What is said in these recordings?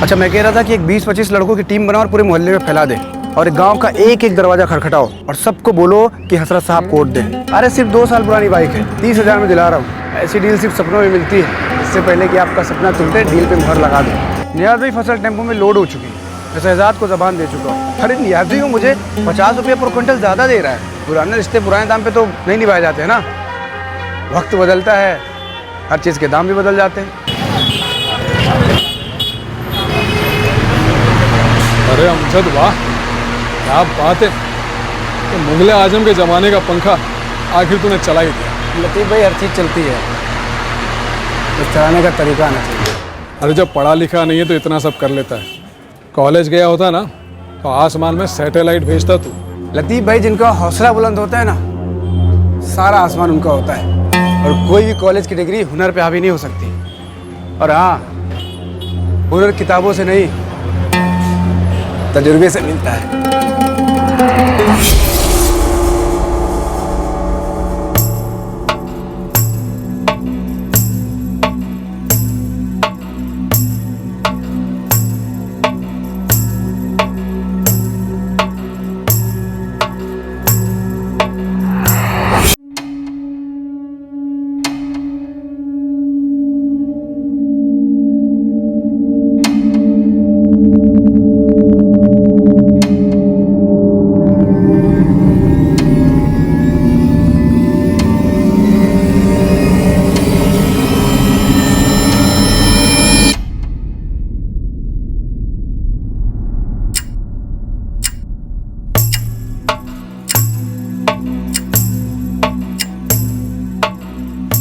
अच्छा, मैं कह रहा था कि एक 20-25 लड़कों की टीम बनाओ और पूरे मोहल्ले में फैला दे और गांव का एक एक दरवाजा खटखटाओ और सबको बोलो कि हसरत साहब कोट दें। अरे सिर्फ 2 साल पुरानी बाइक है, 30,000 में दिला रहा हूँ। ऐसी डील सिर्फ सपनों में मिलती है। इससे पहले कि आपका सपना टूटे, डील पे मुहर लगा दो। नियाज़ भाई फसल टेम्पो में लोड हो चुकी है, मैं शहजाद को ज़बान दे चुका हूँ। अरे नियाज़ भाई को मुझे 50 रुपये पर क्विंटल ज़्यादा दे रहा है। पुराने रिश्ते पुराने दाम पे तो नहीं निभाए जाते हैं ना। वक्त बदलता है, हर चीज़ के दाम भी बदल जाते हैं। अरे अमजद वाह, क्या बात है। तो मुगले आजम के ज़माने का पंखा आखिर तूने चला ही दिया। लतीफ़ भाई, हर चीज़ चलती है, बस चलाने का तरीका आना चाहिए। अरे जब पढ़ा लिखा नहीं है तो इतना सब कर लेता है। कॉलेज गया होता ना तो आसमान में सैटेलाइट भेजता तू। लतीफ़ भाई, जिनका हौसला बुलंद होता है ना, सारा आसमान उनका होता है। और कोई भी कॉलेज की डिग्री हुनर पे हावी नहीं हो सकती। और हाँ, हुनर किताबों से नहीं, तजुर्बे से मिलता है।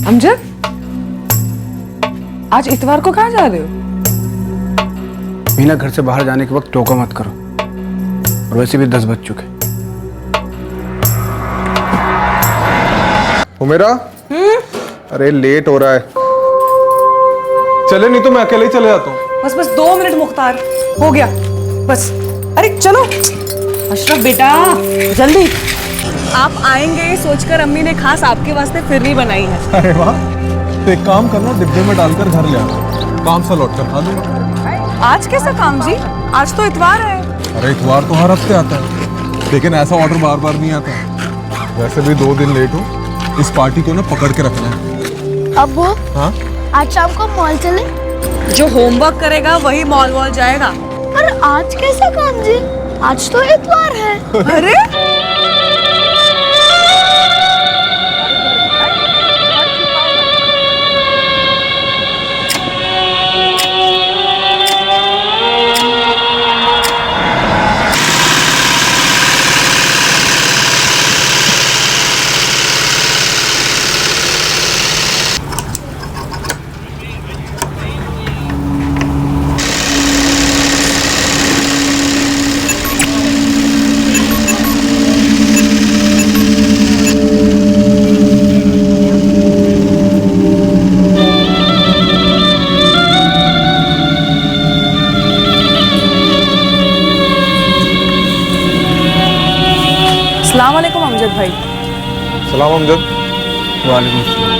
अमजद, आज इतवार को कहाँ जा रहे हो? मीना, घर से बाहर जाने के वक्त टोका मत करो, और वैसे भी 10 बज चुके। हुमेरा, अरे लेट हो रहा है, चले नहीं तो मैं अकेले ही चले जाता हूँ। बस बस 2 मिनट मुख्तार, हो गया बस। अरे चलो अशरफ बेटा, जल्दी। आप आएंगे सोचकर अम्मी ने खास आपके वास्ते फिरनी बनाई है। अरे वाह, तो एक काम करना, डिब्बे में डालकर घर ले आना, काम से लौट कर खा लूंगा। आज कैसा काम जी? आज तो इतवार है। अरे इतवार तो हर हफ्ते आता है, लेकिन ऐसा ऑर्डर बार बार नहीं आता। वैसे भी 2 दिन लेट हो, इस पार्टी को ना पकड़ के रखना है। अब्बू, हाँ, आज शाम को मॉल चले? जो होमवर्क करेगा वही मॉल वॉल जाएगा। अरे आज कैसा काम जी? आज तो इतवार है। अरे अस्सलामुअलैकुम अमजद भाई। सलाम अमजद। वालेकुम सलाम।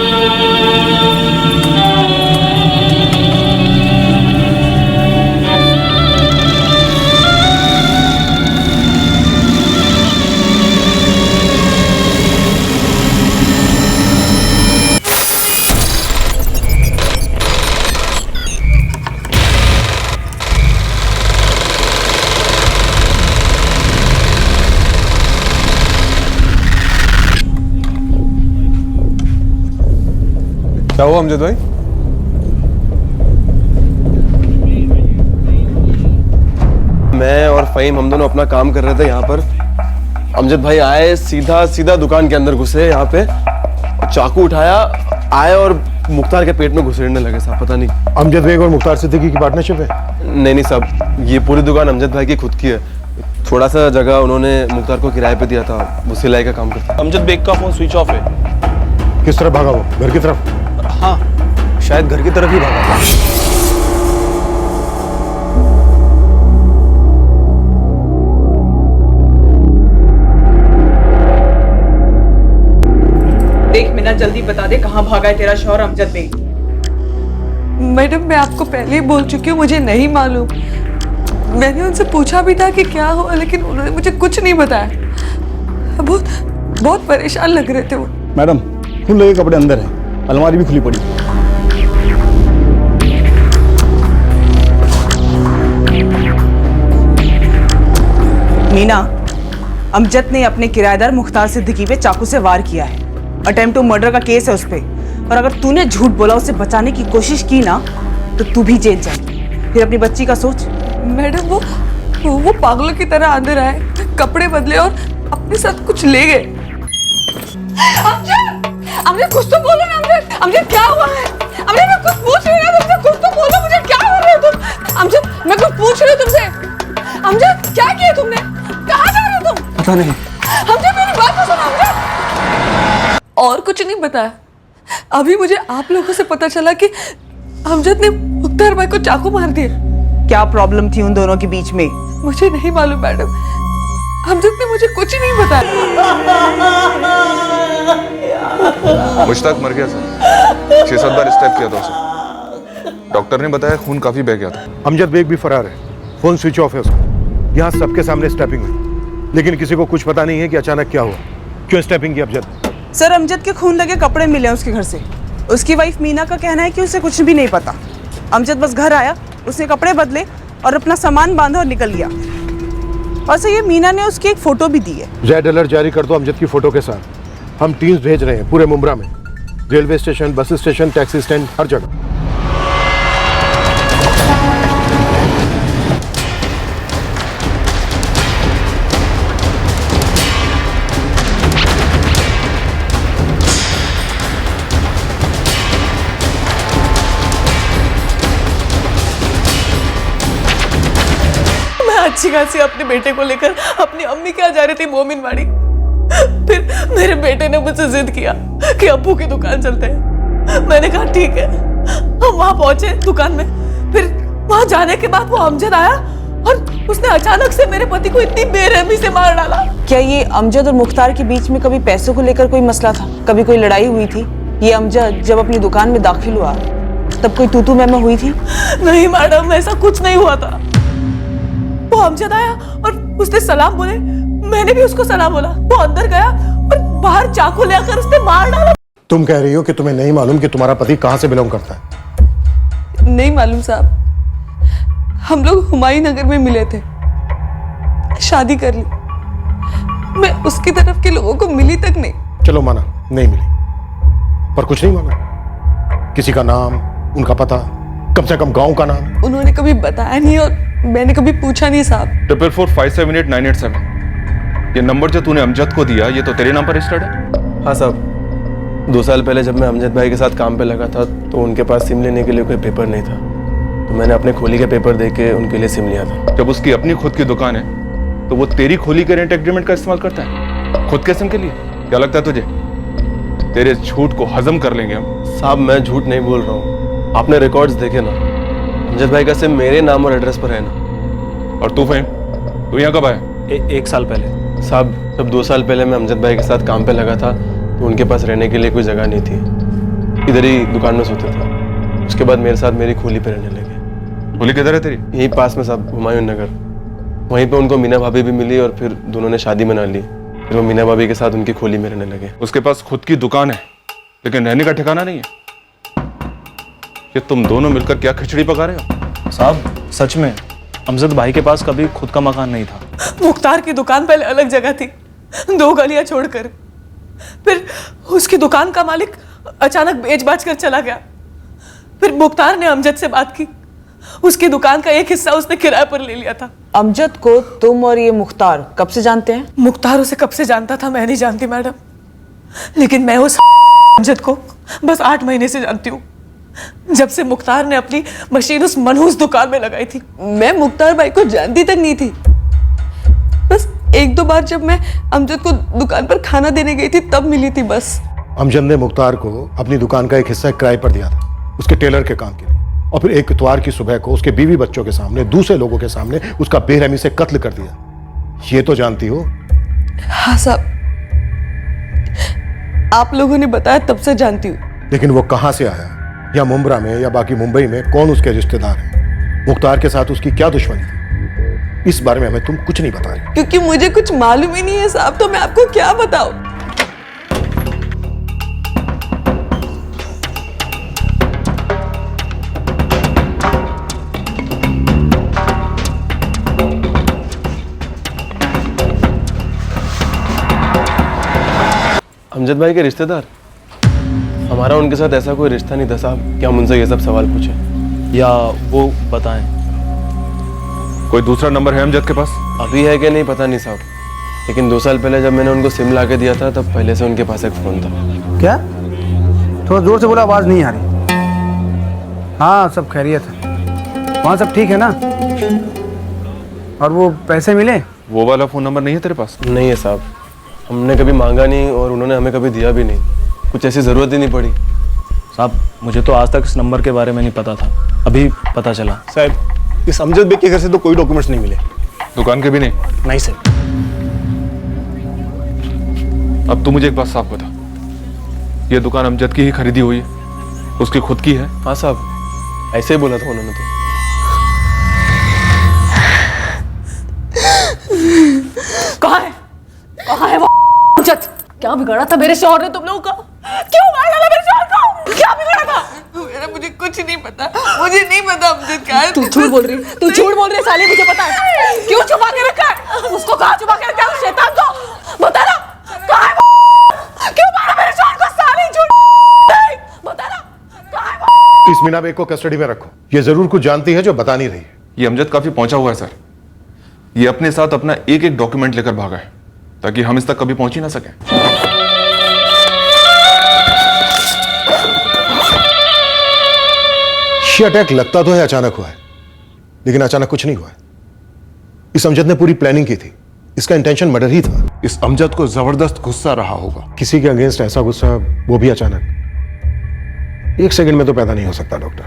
क्या हुआ अमजद भाई? मैं और फ़हीम हम दोनों अपना काम कर रहे थे यहाँ पर। अमजद भाई आए, सीधा सीधा दुकान के अंदर घुसे, यहाँ पे चाकू उठाया, आए और मुख्तार के पेट में घुसेड़ने लगे साहब। पता नहीं। अमजद बेग और मुख्तार सिद्दीकी की पार्टनरशिप है? नहीं साहब, ये पूरी दुकान अमजद भाई की खुद की है। थोड़ा सा जगह उन्होंने मुख्तार को किराए पे दिया था, वो सिलाई का काम करता है। अमजद बेग का फोन स्विच ऑफ है। किस तरफ भागा वो? घर की तरफ? हाँ, शायद घर की तरफ ही भागा था। देख मीना, जल्दी बता दे कहाँ भागा है तेरा शौहर अमजद बेग। मैडम मैं आपको पहले ही बोल चुकी हूँ, मुझे नहीं मालूम। मैंने उनसे पूछा भी था कि क्या हुआ, लेकिन उन्होंने मुझे कुछ नहीं बताया। बहुत बहुत परेशान लग रहे थे वो। मैडम खून लगे कपड़े अंदर है, अलमारी भी खुली पड़ी है। मीना, अमजद ने अपने किराएदार मुख्तार सिद्दीकी पे चाकू से वार किया है। अटेम्प्ट टू मर्डर का केस है उस पे, और अगर तूने झूठ बोला, उसे बचाने की कोशिश की ना, तो तू भी जेल जाएगी। फिर अपनी बच्ची का सोच। मैडम वो पागलों की तरह अंदर आए, कपड़े बदले और अपने साथ कुछ ले गए। अमजद कुछ तो बोलो ना। अमजद क्या हुआ है? अमजद मैं कुछ पूछ रही हूँ तुमसे, कुछ तो बोलो मुझे, क्या कर रहे हो तुम? अमजद मैं कुछ पूछ रही हूँ तुमसे। अमजद क्या किया तुमने? कहाँ जा रहे हो तुम? पता नहीं। अमजद मेरी बात तो सुनो अमजद। और कुछ नहीं बताया। अभी मुझे आप लोगों से पता चला कि अमजद ने मुख्तार भाई को चाकू मार दिया। क्या प्रॉब्लम थी उन दोनों के बीच में? मुझे नहीं मालूम मैडम, अमजद ने मुझे कुछ नहीं बताया। मुश्ताक मर गया सर, 6-7 बार स्टेप किया था उसे। डॉक्टर ने बताया खून काफी बह गया था। अमजद बेग भी फरार है, फोन स्विच ऑफ है उसका। यहाँ सबके सामने स्टैपिंग हुई, लेकिन किसी को कुछ पता नहीं है कि अचानक क्या हुआ, क्यों स्टैपिंग की अमजद। सर अमजद के खून लगे कपड़े मिले उसके घर से। उसकी वाइफ मीना का कहना है कि उसे कुछ भी नहीं पता। अमजद बस घर आया, उसने कपड़े बदले और अपना सामान बांधा और निकल गया। और सर ये मीना ने उसकी एक फोटो भी दी है। रेड अलर्ट जारी कर दो अमजद की फोटो के साथ। हम टीम्स भेज रहे हैं पूरे मुंब्रा में, railway station, bus station, taxi stand, हर जगह। अच्छी खासी अपने बेटे को लेकर अपनी अम्मी के यहाँ जा रही थी मोमिनवाड़ी। फिर मेरे बेटे ने मुझसे जिद किया कि अब्बू की दुकान चलते हैं। मैंने कहा ठीक है। हम वहां पहुंचे दुकान में। फिर वहां जाने के बाद वो अमजद आया और उसने अचानक से मेरे पति को इतनी बेरहमी से मार डाला। क्या ये अमजद और मुख्तार के बीच में कभी पैसों को लेकर कोई मसला था? कभी कोई लड़ाई हुई थी? ये अमजद जब अपनी दुकान में दाखिल हुआ तब कोई तू मैं हुई थी? नहीं मैडम, ऐसा कुछ नहीं हुआ था। वो अमजद आया और उसने सलाम बोले, मैंने भी उसको सलाम बोला। वो अंदर गया और बाहर चाकू लेकर उसने मार डाला। तुम कह रही हो कि तुम्हें नहीं मालूम कि तुम्हारा पति कहाँ से बिलोंग करता है? नहीं मालूम साहब, हम लोग हुमायूं नगर में मिले थे, शादी कर ली। मैं उसकी तरफ के लोगों को मिली तक नहीं। चलो माना नहीं मिली, पर कुछ नहीं मालूम किसी का नाम, उनका पता, कम से कम गांव का नाम? उन्होंने कभी बताया नहीं और मैंने कभी पूछा नहीं साहब। 444578987 ये नंबर जो तूने अमजद को दिया, ये तो तेरे नाम पर रजिस्टर्ड है? हाँ साहब, 2 साल पहले जब मैं अमजद भाई के साथ काम पे लगा था तो उनके पास सिम लेने के लिए कोई पेपर नहीं था, तो मैंने अपने खोली के पेपर दे के उनके लिए सिम लिया था। जब उसकी अपनी खुद की दुकान है तो वो तेरी खोली के रेंट एग्रीमेंट का इस्तेमाल करता है खुद के सिम के लिए? क्या लगता है तुझे तेरे झूठ को हजम कर लेंगे हम? साहब मैं झूठ नहीं बोल रहा हूँ, आपने रिकॉर्ड्स देखे ना, अमजद भाई का सिम मेरे नाम और एड्रेस पर है ना। और तू फहीम, तू यहाँ कब आया? 1 साल पहले। साहब जब 2 साल पहले मैं अमजद भाई के साथ काम पे लगा था तो उनके पास रहने के लिए कोई जगह नहीं थी, इधर ही दुकान में सोते थे। उसके बाद मेरे साथ मेरी खोली पे रहने लगे। खोली किधर है तेरी? यहीं पास में साहब, हुमायूं नगर। वहीं पे उनको मीना भाभी भी मिली और फिर दोनों ने शादी मना ली। फिर वो मीना भाभी के साथ उनकी खोली में रहने लगे। उसके पास खुद की दुकान है लेकिन रहने का ठिकाना नहीं है। ये तुम दोनों मिलकर क्या खिचड़ी पका रहे हो? साहब सच में अमजद भाई के पास कभी खुद का मकान नहीं था। मुख्तार की दुकान पहले अलग जगह थी, 2 गलियां छोड़कर। फिर उसकी दुकान का मालिक अचानक बेच-बाच कर चला गया। फिर मुख्तार ने अमजद से बात की, उसकी दुकान का एक हिस्सा उसने किराए पर ले लिया था। अमजद को तुम और ये मुख्तार कब से जानते हैं? मुख्तार उसे कब से जानता था मैं नहीं जानती मैडम, लेकिन मैं उस अमजद को बस 8 महीने से जानती हूँ, जब से मुख्तार ने अपनी मशीन उस मनहूस दुकान में लगाई थी। मैं मुख्तार भाई को जानती तक नहीं थी। बस 1-2 बार जब मैं अमजद को दुकान पर खाना देने गई थी तब मिली थी बस। अमजद ने मुख्तार को अपनी दुकान का एक हिस्सा किराए पर दिया था उसके टेलर के काम के लिए, और फिर एक इतवार की सुबह को उसके बीवी बच्चों के सामने, दूसरे लोगों के सामने उसका बेरहमी से कत्ल कर दिया। ये तो जानती हो? हाँ साहब, आप लोगों ने बताया तब से जानती हूँ। लेकिन वो कहां से आया या मुंब्रा में या बाकी मुंबई में कौन उसके रिश्तेदार हैं, मुख्तार के साथ उसकी क्या दुश्मनी थी, इस बारे में हमें तुम कुछ नहीं बता रहे। क्योंकि मुझे कुछ मालूम ही नहीं है साहब, तो मैं आपको क्या बताऊं। अमजद भाई के रिश्तेदार? हमारा उनके साथ ऐसा कोई रिश्ता नहीं था साहब कि हम उनसे ये सब सवाल पूछें। या वो बताएं। कोई दूसरा नंबर है अमजद के पास? अभी है कि नहीं पता नहीं साहब, लेकिन 2 साल पहले जब मैंने उनको सिम ला के दिया था तब पहले से उनके पास एक फ़ोन था। क्या? थोड़ा जोर से बोला, आवाज़ नहीं आ रही। हाँ सब खैरियत है, वहाँ सब ठीक है ना? और वो पैसे मिले? वो वाला फोन नंबर नहीं है तेरे पास? नहीं है साहब, हमने कभी मांगा नहीं और उन्होंने हमें कभी दिया भी नहीं, कुछ ऐसी ज़रूरत ही नहीं पड़ी। साहब मुझे तो आज तक इस नंबर के बारे में नहीं पता था, अभी पता चला। साहब इस अमजद बेग के घर से तो कोई डॉक्यूमेंट्स नहीं मिले। दुकान के भी नहीं? नहीं सर। अब तू मुझे एक बात साफ बता, ये दुकान अमजद की ही खरीदी हुई है, उसकी खुद की है? हाँ साहब, ऐसे ही बोला था उन्होंने तो। कहाँ है? कहाँ है वो अमजद? क्या बिगाड़ा था मेरे शौहर ने तुम लोगों का? क्यों मार डाला मेरे शौहर को? क्या बिगाड़ा था? मेरा मुझे कुछ नहीं पता, मुझे नहीं पता अमजद क्या है। तू झूठ बोल रही, तू झूठ बोल रही साली, मुझे पता है। क्यों छुपा के रखा है? उसको कहाँ छुपा के रखा है? उस शैतान को बता ना, कहाँ है वो? क्यों मारा मेरे शौहर को साली? झूठ बता ना, कहाँ है वो? इस मीना बेग को कस्टडी में रखो, ये जरूर कुछ जानती है जो बता नहीं रही है। ये अमजद काफी पहुंचा हुआ है सर, ये अपने साथ अपना एक एक डॉक्यूमेंट लेकर भागा है ताकि हम इस तक कभी पहुंच ही ना सकें। ये अटैक लगता तो है अचानक हुआ है, लेकिन अचानक कुछ नहीं हुआ है। इस अमजद ने पूरी प्लानिंग की थी, इसका इंटेंशन मर्डर ही था। इस अमजद को जबरदस्त गुस्सा रहा होगा। किसी के अगेंस्ट ऐसा गुस्सा, वो भी अचानक, 1 सेकंड में तो पैदा नहीं हो सकता डॉक्टर।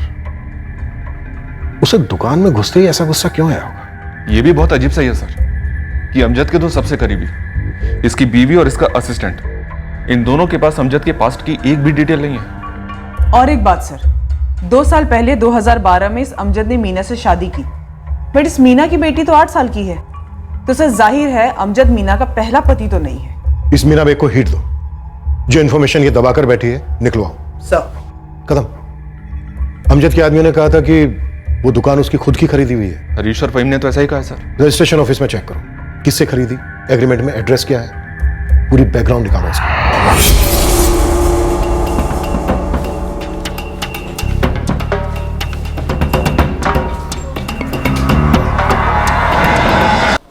उसे दुकान में घुसते ही ऐसा गुस्सा क्यों आया होगा? ये भी बहुत अजीब सा ही है सर कि अमजद के 2 सबसे करीबी, इसकी बीवी और इसका असिस्टेंट, इन दोनों के पास अमजद के पास्ट की एक भी डिटेल नहीं है। और एक बात सर, 2 साल पहले 2012 में इस अमजद ने मीना से शादी की, बट इस मीना की बेटी तो 8 साल की है, तो सर जाहिर है अमजद मीना का पहला पति तो नहीं है। इस मीना बेग को हिट दो, जो इन्फॉर्मेशन ये दबाकर बैठी है निकलवाओ। सर कदम, अमजद के आदमियों ने कहा था कि वो दुकान उसकी खुद की खरीदी हुई है। हरीश और फहीम ने तो ऐसा ही कहा है सर। रजिस्ट्रेशन ऑफिस में चेक करो, किससे खरीदी, एग्रीमेंट में एड्रेस क्या है, पूरी बैकग्राउंड निकालो इसका।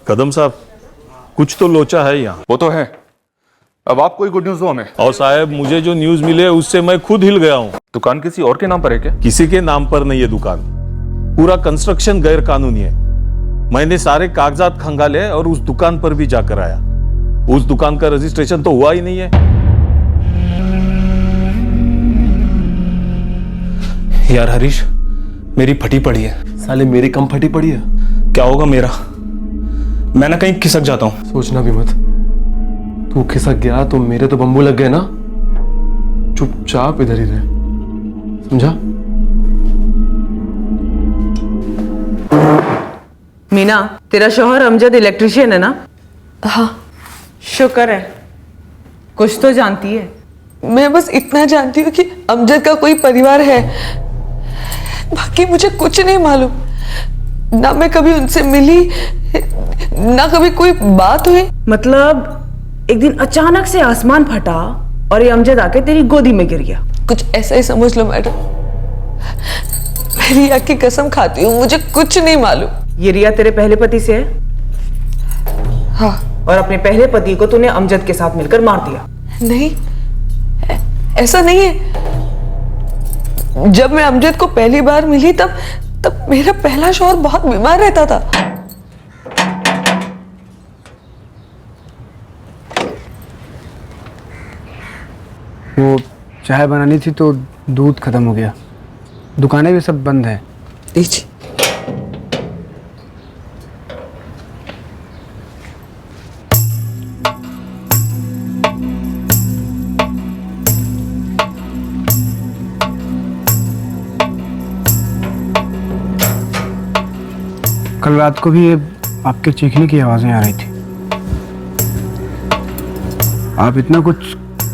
कदम साहब कुछ तो लोचा है यहाँ। वो तो है, अब आप कोई गुड न्यूज दो हमें। और साहब मुझे जो न्यूज मिले उससे मैं खुद हिल गया हूँ। दुकान किसी और के नाम पर है क्या? किसी के नाम पर नहीं है दुकान, पूरा कंस्ट्रक्शन गैर कानूनी है। मैंने सारे कागजात खंगाले और उस दुकान पर भी जाकर आया, उस दुकान का रजिस्ट्रेशन तो हुआ ही नहीं है। यार हरीश, मेरी फटी पड़ी है। साले मेरी कम फटी पड़ी है। क्या होगा मेरा? मैं ना कहीं खिसक जाता हूँ। सोचना भी मत, तू खिसक गया तो मेरे तो बम्बू लग गए ना। चुपचाप इधर ही रहे, समझा? मीना, तेरा शौहर अमजद इलेक्ट्रिशियन है ना? हाँ। शुक्र है, कुछ तो जानती है। मैं बस इतना जानती हूँ कि अमजद का कोई परिवार है, बाकी मुझे कुछ नहीं मालूम। ना मैं कभी उनसे मिली, ना कभी कोई बात हुई। मतलब एक दिन अचानक से आसमान फटा और ये अमजद आके तेरी गोदी में गिर गया। कुछ ऐसा ही समझ लो मैडम, मेरी आँख की कसम खाती हूँ, मुझे कुछ नहीं मालूम। ये रिया तेरे पहले पति से है? हाँ। और अपने पहले पति को तूने अमजद के साथ मिलकर मार दिया? नहीं, ऐसा नहीं है। जब मैं अमजद को पहली बार मिली तब मेरा पहला शौहर बहुत बीमार रहता था। वो चाय बनानी थी तो दूध खत्म हो गया, दुकानें भी सब बंद हैं। लीजिए। कल रात को भी ये आपके चीखने की आवाजें आ रही थी। आप इतना कुछ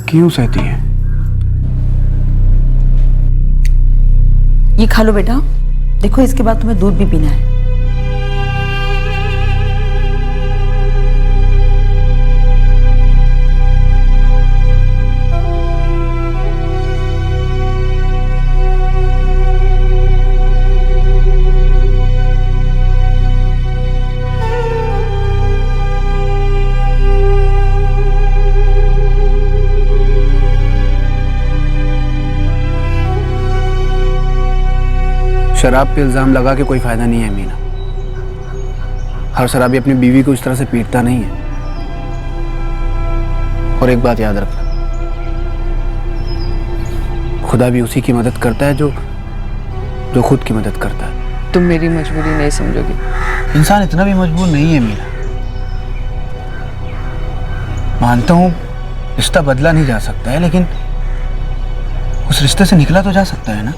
क्यों सहती हैं? ये खा लो बेटा, देखो इसके बाद तुम्हें दूध भी पीना है। शराब पे इल्जाम लगा के कोई फायदा नहीं है मीना। हर शराबी अपनी बीवी को इस तरह से पीटता नहीं है। और एक बात याद रखना, खुदा भी उसी की मदद करता है जो खुद की मदद करता है। तुम मेरी मजबूरी नहीं समझोगी। इंसान इतना भी मजबूर नहीं है मीना। मानता हूं रिश्ता बदला नहीं जा सकता है, लेकिन उस रिश्ते से निकला तो जा सकता है ना।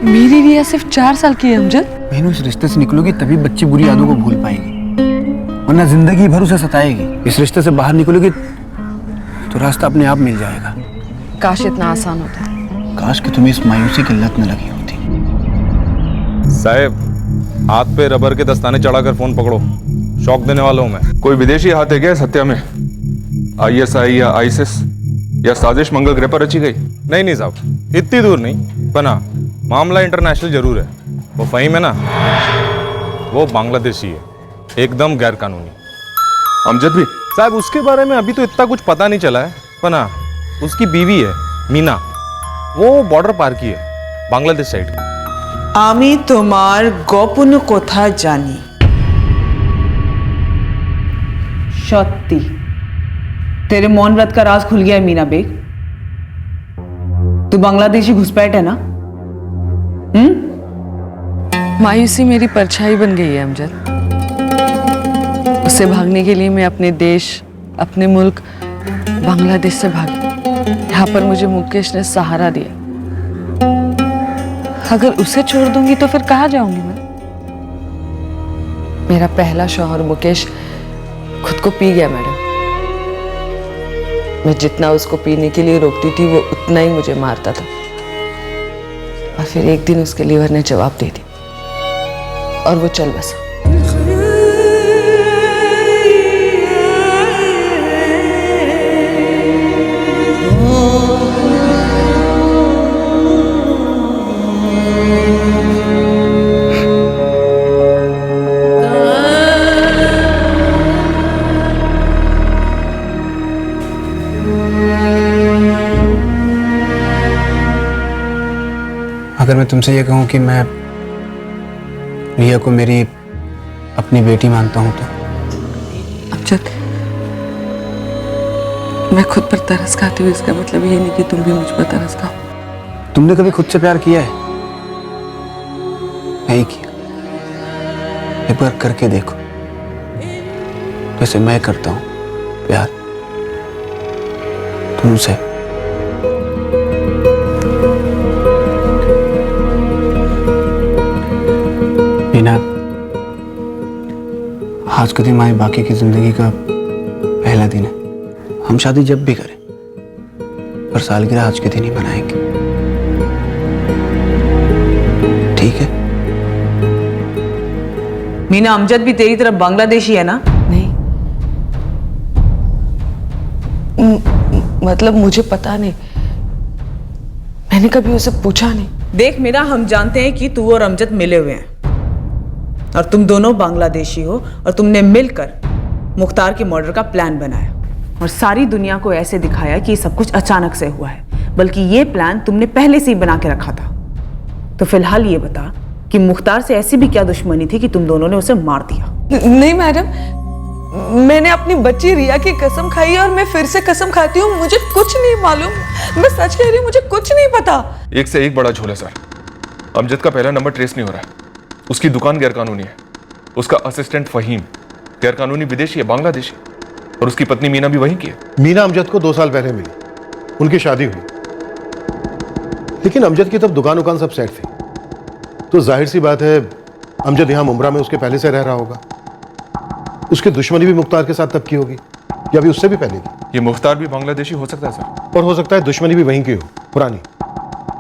मेरी रिया सिर्फ 4 साल की है अमजद। बहनों, इस रिश्ते से निकलोगी तभी बच्ची बुरी यादों को भूल पाएगी, वरना जिंदगी भर उसे सताएगी। इस रिश्ते से बाहर निकलोगी तो रास्ता अपने आप मिल जाएगा। काश इतना आसान होता। काश कि तुम्हें इस मायूसी की लत न लगी होती। साहब, हाथ पे रबर के दस्ताने चढ़ाकर फोन पकड़ो, शौक देने वाला हूं मैं। कोई विदेशी हाथ है क्या इस हत्या में? ISI या ISIS या साजिश मंगल ग्रह पर रची गई? नहीं साहब, इतनी दूर नहीं, पर हाँ, मामला इंटरनेशनल जरूर है। वो फहीम है ना, वो बांग्लादेशी है, एकदम गैर कानूनी। अमजद भी? साहब, उसके बारे में अभी तो इतना कुछ पता नहीं चला है, पर हाँ, उसकी बीवी है मीना, वो बॉर्डर पार की है, बांग्लादेश साइड की। আমি তোমার গোপন কথা জানি। সত্যি तेरे मौन व्रत का राज खुल गया है मीना बेग। तू बांग्लादेशी घुसपैठ है ना? मायूसी मेरी परछाई बन गई है अमजद। उससे भागने के लिए मैं अपने देश, अपने मुल्क बांग्लादेश से भागी। यहाँ पर मुझे मुकेश ने सहारा दिया। अगर उसे छोड़ दूंगी तो फिर कहाँ जाऊंगी मैं? मेरा पहला शौहर मुकेश खुद को पी गया मैडम। मैं जितना उसको पीने के लिए रोकती थी वो उतना ही मुझे मारता था। और फिर एक दिन उसके लीवर ने जवाब दे दी और वो चल बसा। अगर मैं तुमसे ये कहूं कि मैं रिया को मेरी अपनी बेटी मानता हूं तो? अमजद, मैं खुद पर तरस खाती हूँ, इसका मतलब ये नहीं कि तुम भी मुझ पर तरस खाओ। तुमने कभी खुद से प्यार किया है? नहीं किया। एक बार करके देखो, जैसे मैं करता हूं प्यार तुमसे। मीना, आज का दिन हमारी बाकी की जिंदगी का पहला दिन है। हम शादी जब भी करें पर सालगिरह आज के दिन ही मनाएंगे, ठीक है? मीना, अमजद भी तेरी तरफ बांग्लादेशी है ना? नहीं, मतलब मुझे पता नहीं, मैंने कभी उसे पूछा नहीं। देख मीना, हम जानते हैं कि तू और अमजद मिले हुए हैं और तुम दोनों बांग्लादेशी हो और तुमने मिलकर मुख्तार के मर्डर का प्लान बनाया और सारी दुनिया को ऐसे दिखाया कि सब कुछ अचानक से हुआ है, बल्कि ये प्लान तुमने पहले से ही बना के रखा था। तो फिलहाल ये बता कि मुख्तार से ऐसी भी क्या दुश्मनी थी कि तुम दोनों ने उसे मार दिया? नहीं मैडम, मैंने अपनी बच्ची रिया की कसम खाई और मैं फिर से कसम खाती हूँ, मुझे कुछ नहीं मालूम। मैं सच कह रही हूँ, मुझे कुछ नहीं पता। एक से एक बड़ा झोल है सर। अमजद का पहला नंबर ट्रेस नहीं हो रहा है। उसकी दुकान गैरकानूनी है, उसका असिस्टेंट फहीम गैरकानूनी विदेशी है, बांग्लादेशी, और उसकी पत्नी मीना भी वहीं की है। मीना अमजद को 2 साल पहले मिली, उनकी शादी हुई, लेकिन अमजद की तब दुकान सब सेट थी, तो जाहिर सी बात है अमजद यहाँ मुमरा में उसके पहले से रह रहा होगा। उसकी दुश्मनी भी मुख्तार के साथ तब की होगी या अभी उससे भी पहले की। ये मुख्तार भी बांग्लादेशी हो सकता है सर। और हो सकता है दुश्मनी भी वहीं की हो, पुरानी,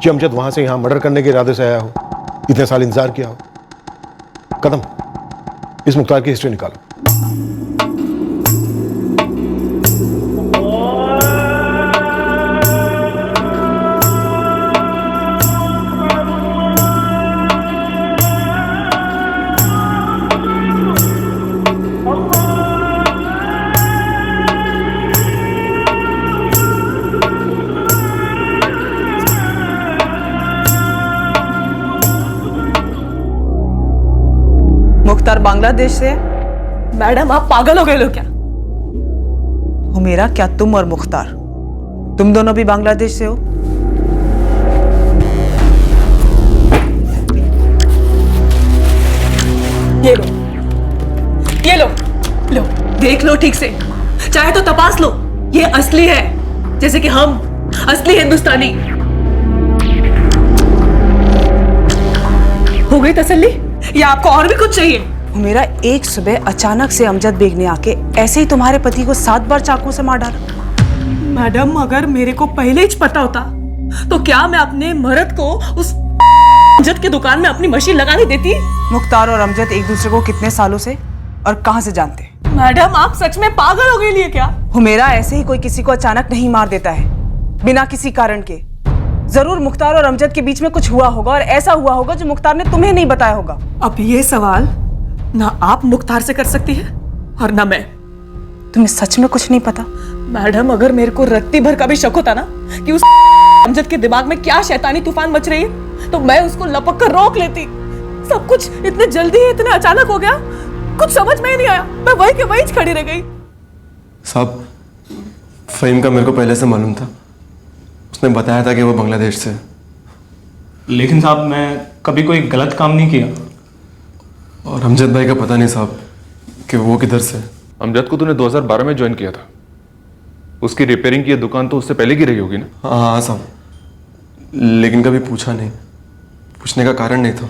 कि अमजद वहां से यहाँ मर्डर करने के इरादे से आया हो, इतने साल इंतजार किया हो। कदम, इस मुख्तार की हिस्ट्री निकालो। मुख्तार बांग्लादेश से? मैडम आप पागल हो गए लो क्या? हुमेरा, क्या तुम और मुख्तार, तुम दोनों भी बांग्लादेश से हो? ये लो, ये लो, लो देख लो ठीक से, चाहे तो तपास लो, ये असली है, जैसे कि हम असली हिंदुस्तानी। हो गई तसल्ली या आपको और भी कुछ चाहिए? मेरा एक सुबह अचानक से अमजद बेग ने आके ऐसे ही तुम्हारे पति को 7 बार चाकू से मार डाला। मैडम अगर मेरे को पहले ही पता होता तो क्या मैं अपने मर्द को उस अमजद की दुकान में अपनी मशीन लगाने देती? मुख्तार और अमजद एक दूसरे को कितने सालों से और कहां से जानते हैं? मैडम आप सच में पागल हो गई लिए क्या? हुमेरा, ऐसे ही कोई किसी को अचानक नहीं मार देता है बिना किसी कारण के। जरूर मुख्तार और अमजद के बीच में कुछ हुआ होगा और ऐसा हुआ होगा जो मुख्तार ने तुम्हें नहीं बताया होगा। अब ये सवाल ना आप मुख्तार से कर सकती है और ना मैं। तुम्हें सच में कुछ नहीं पता? मैडम अगर मेरे को रत्ती भर का भी शक होता ना कि उस अमजद के दिमाग में क्या शैतानी तूफान मच रही है तो मैं उसको लपक कर रोक लेती। सब कुछ इतने जल्दी इतने अचानक हो गया, कुछ समझ में ही नहीं आया। मैं वही के वही खड़ी रह गई। साहब, फहीम का मेरे को पहले से मालूम था। उसने बताया था कि वो बांग्लादेश से। लेकिन साहब मैं कभी कोई गलत काम नहीं किया। और अमजद भाई का पता नहीं साहब कि वो किधर से। अमजद को तूने 2012 में ज्वाइन किया था। उसकी रिपेयरिंग की दुकान तो उससे पहले की रही होगी ना? हाँ साहब, लेकिन कभी पूछा नहीं, पूछने का कारण नहीं था।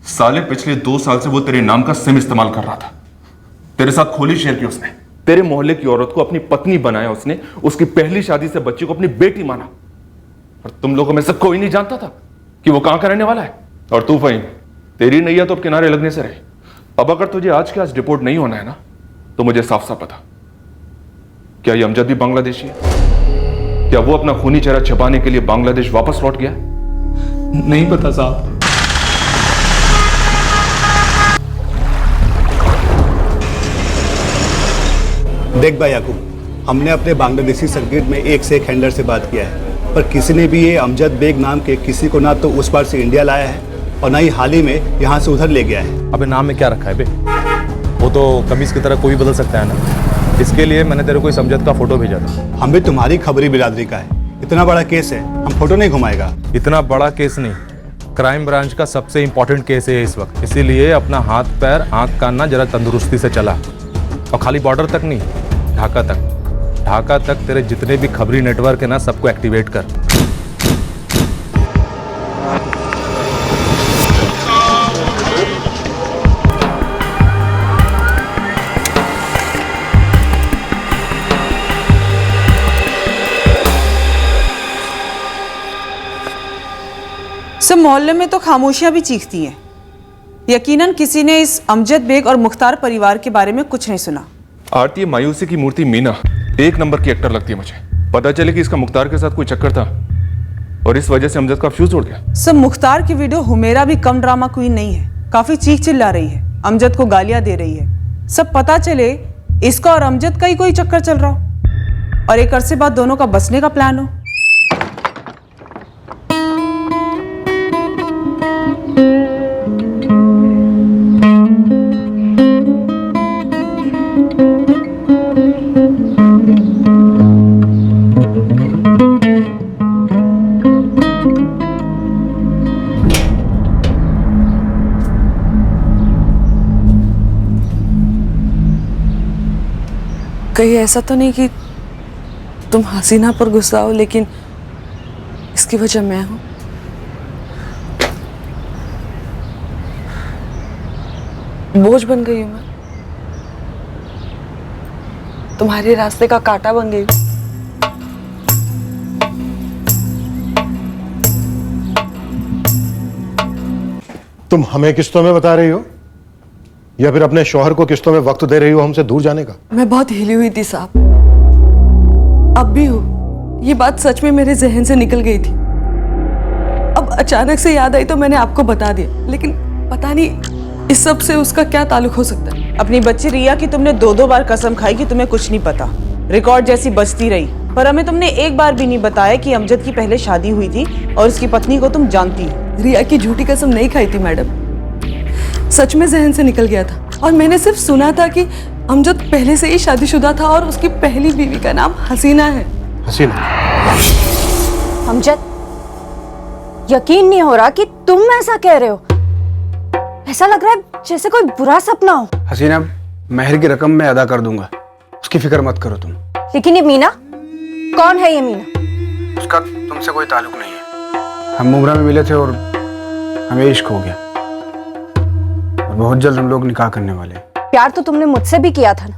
साले पिछले 2 साल से वो तेरे नाम का सिम इस्तेमाल कर रहा था। तेरे साथ खोली शेयर की उसने, तेरे मोहल्ले की औरत को अपनी पत्नी बनाया उसने, उसकी पहली शादी से बच्ची को अपनी बेटी माना। और तुम लोगों में से कोई नहीं जानता था कि वो कहां का रहने वाला है। और तू फहीम, तेरी नैया तो अब किनारे लगने से रही। अब अगर तुझे आज के आज डिपोर्ट नहीं होना है ना तो मुझे साफ साफ पता, क्या ये अमजद भी बांग्लादेशी है? क्या वो अपना खूनी चेहरा छिपाने के लिए बांग्लादेश वापस लौट गया? नहीं पता साहब। देख भाई याकूब, हमने अपने बांग्लादेशी सर्किट में एक से एक हैंडलर से बात किया है, पर किसी ने भी ये अमजद बेग नाम के किसी को ना तो उस पार से इंडिया लाया है और ना ही हाल ही में यहाँ से उधर ले गया है। अबे नाम में क्या रखा है बे? वो तो कमीज की तरह कोई भी बदल सकता है ना। इसके लिए मैंने तेरे को इस अमजद का फोटो भेजा था। हम भी तुम्हारी खबरी बिरादरी का है, इतना बड़ा केस है, हम फोटो नहीं घुमाएगा। इतना बड़ा केस नहीं, क्राइम ब्रांच का सबसे इंपॉर्टेंट केस है इस वक्त। इसीलिए अपना हाथ पैर आंख कान ना जरा तंदुरुस्ती से चला। और खाली बॉर्डर तक नहीं, ढाका तक। ढाका तक तेरे जितने भी खबरी नेटवर्क है ना, सबको एक्टिवेट कर। सब मोहल्ले में तो खामोशियां भी चीखती हैं। यकीनन किसी ने इस अमजद बेग और मुख्तार परिवार के बारे में कुछ नहीं सुना। आरती मायूसी की मूर्ति मीना एक नंबर की एक्टर लगती है मुझे। पता चले कि इसका मुख्तार के साथ कोई चक्कर था और इस वजह से अमजद का फ्यूज उड़ गया। सब मुख्तार की वीडियो हुमेरा भी कम ड्रामा क्वीन नहीं है, काफी चीख चिल्ला रही है, अमजद को गालियां दे रही है। सब पता चले इसका और अमजद का ही कोई चक्कर चल रहा हो और एक अरसे बाद दोनों का बसने का प्लान हो। कहीं ऐसा तो नहीं कि तुम हसीना पर गुस्सा हो लेकिन इसकी वजह मैं हूं? बोझ बन गई हूँ मैं, तुम्हारे रास्ते का कांटा बन गई हूँ। तुम हमें किस्तों में बता रही हो या फिर अपने शौहर को किस्तों में वक्त दे रही हो हमसे दूर जाने का? मैं बहुत हिली हुई थी साहब, अब भी हूँ। ये बात सच में मेरे जहन से निकल गई थी। अब अचानक से याद आई तो मैंने आपको बता दिया, लेकिन पता नहीं इस सब से उसका क्या ताल्लुक हो सकता है। अपनी बच्ची रिया की तुमने 2-2 बार कसम खाई कि तुम्हें कुछ नहीं पता, रिकॉर्ड जैसी बजती रही, पर हमें तुमने एक बार भी नहीं बताया कि अमजद की पहले शादी हुई थी और उसकी पत्नी को तुम जानती हो। रिया की झूठी कसम नहीं खाई थी मैडम, सच में जहन से निकल गया था। और मैंने सिर्फ सुना था कि अमजद पहले से ही शादीशुदा था और उसकी पहली बीवी का नाम हसीना है। हसीना? अमजद, यकीन नहीं हो रहा कि तुम ऐसा कह रहे हो। ऐसा लग रहा है जैसे कोई बुरा सपना हो। हसीना, महर की रकम मैं अदा कर दूंगा, उसकी फिक्र मत करो तुम। लेकिन ये मीना, कौन है ये मीना? उसका तुमसे कोई ताल्लुक नहीं है। हम मुमरा में मिले थे और हमें इश्क हो गया और बहुत जल्द हम लोग निकाह करने वाले हैं। प्यार तो तुमने मुझसे भी किया था ना,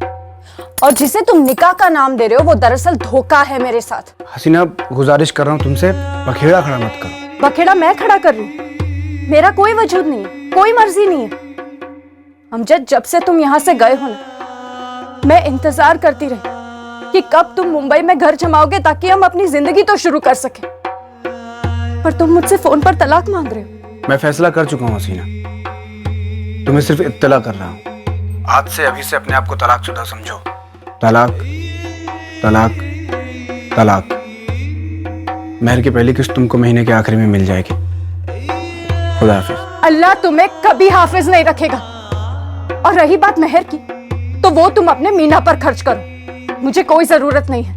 और जिसे तुम निकाह का नाम दे रहे हो वो दरअसल धोखा है मेरे साथ। हसीना, गुजारिश कर रहा हूँ तुमसे, बखेड़ा खड़ा मत करो। बखेड़ा मैं खड़ा कर रही हूँ? मेरा कोई वजूद नहीं है, कोई मर्जी नहीं है। अमजद, जब से तुम यहाँ से गए हो ना, मैं इंतजार करती रही कि कब तुम मुंबई में घर जमाओगे ताकि हम अपनी जिंदगी तो शुरू कर सके। पर तुम मुझसे फोन पर तलाक मांग रहे हो। मैं फैसला कर चुका हूँ हसीना, तुम्हें सिर्फ इत्तला कर रहा हूँ। आज से अभी से अपने आप को तलाकशुदा समझो। तलाक, तलाक, तलाक। महर की पहली किस्त तुमको महीने के आखिरी में मिल जाएगी। खुदा हाफिज। अल्लाह तुम्हें कभी हाफिज नहीं रखेगा। और रही बात महर की, तो वो तुम अपने मीना पर खर्च करो, मुझे कोई जरूरत नहीं है।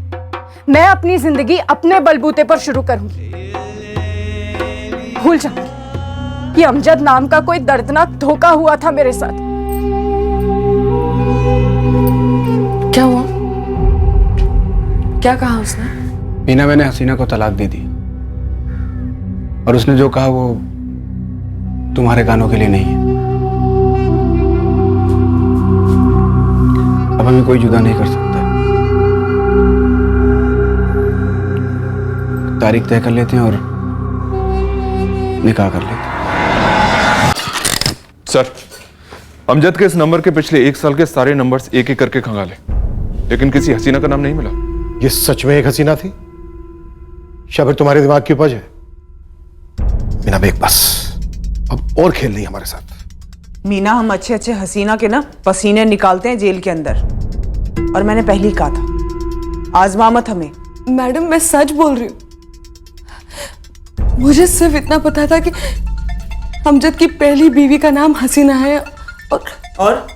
मैं अपनी जिंदगी अपने बलबूते पर शुरू करूंगी। भूल जाऊंगी कि अमजद नाम का कोई दर्दनाक धोखा हुआ था मेरे साथ। क्या हुआ? क्या कहा उसने? मीना, मैंने हसीना को तलाक दे दी और उसने जो कहा वो तुम्हारे कानों के लिए नहीं है। अब हमें कोई जुदा नहीं कर सकता। तारीख तय कर लेते हैं और निकाह कर लेते हैं। सर, अमजद के इस नंबर के पिछले 1 साल के सारे नंबर्स एक एक करके खंगाले, लेकिन किसी हसीना का नाम नहीं मिला। ये सच में एक हसीना थी या फिर तुम्हारे दिमाग की उपज है? मीना बेग, बस अब और खेल नहीं हमारे साथ। मीना, हम अच्छे अच्छे हसीना के ना पसीने निकालते हैं जेल के अंदर, और मैंने पहले ही कहा था, आजमा मत हमें। मैडम, मैं सच बोल रही हूँ। मुझे सिर्फ इतना पता था कि अमजद की पहली बीवी का नाम हसीना है और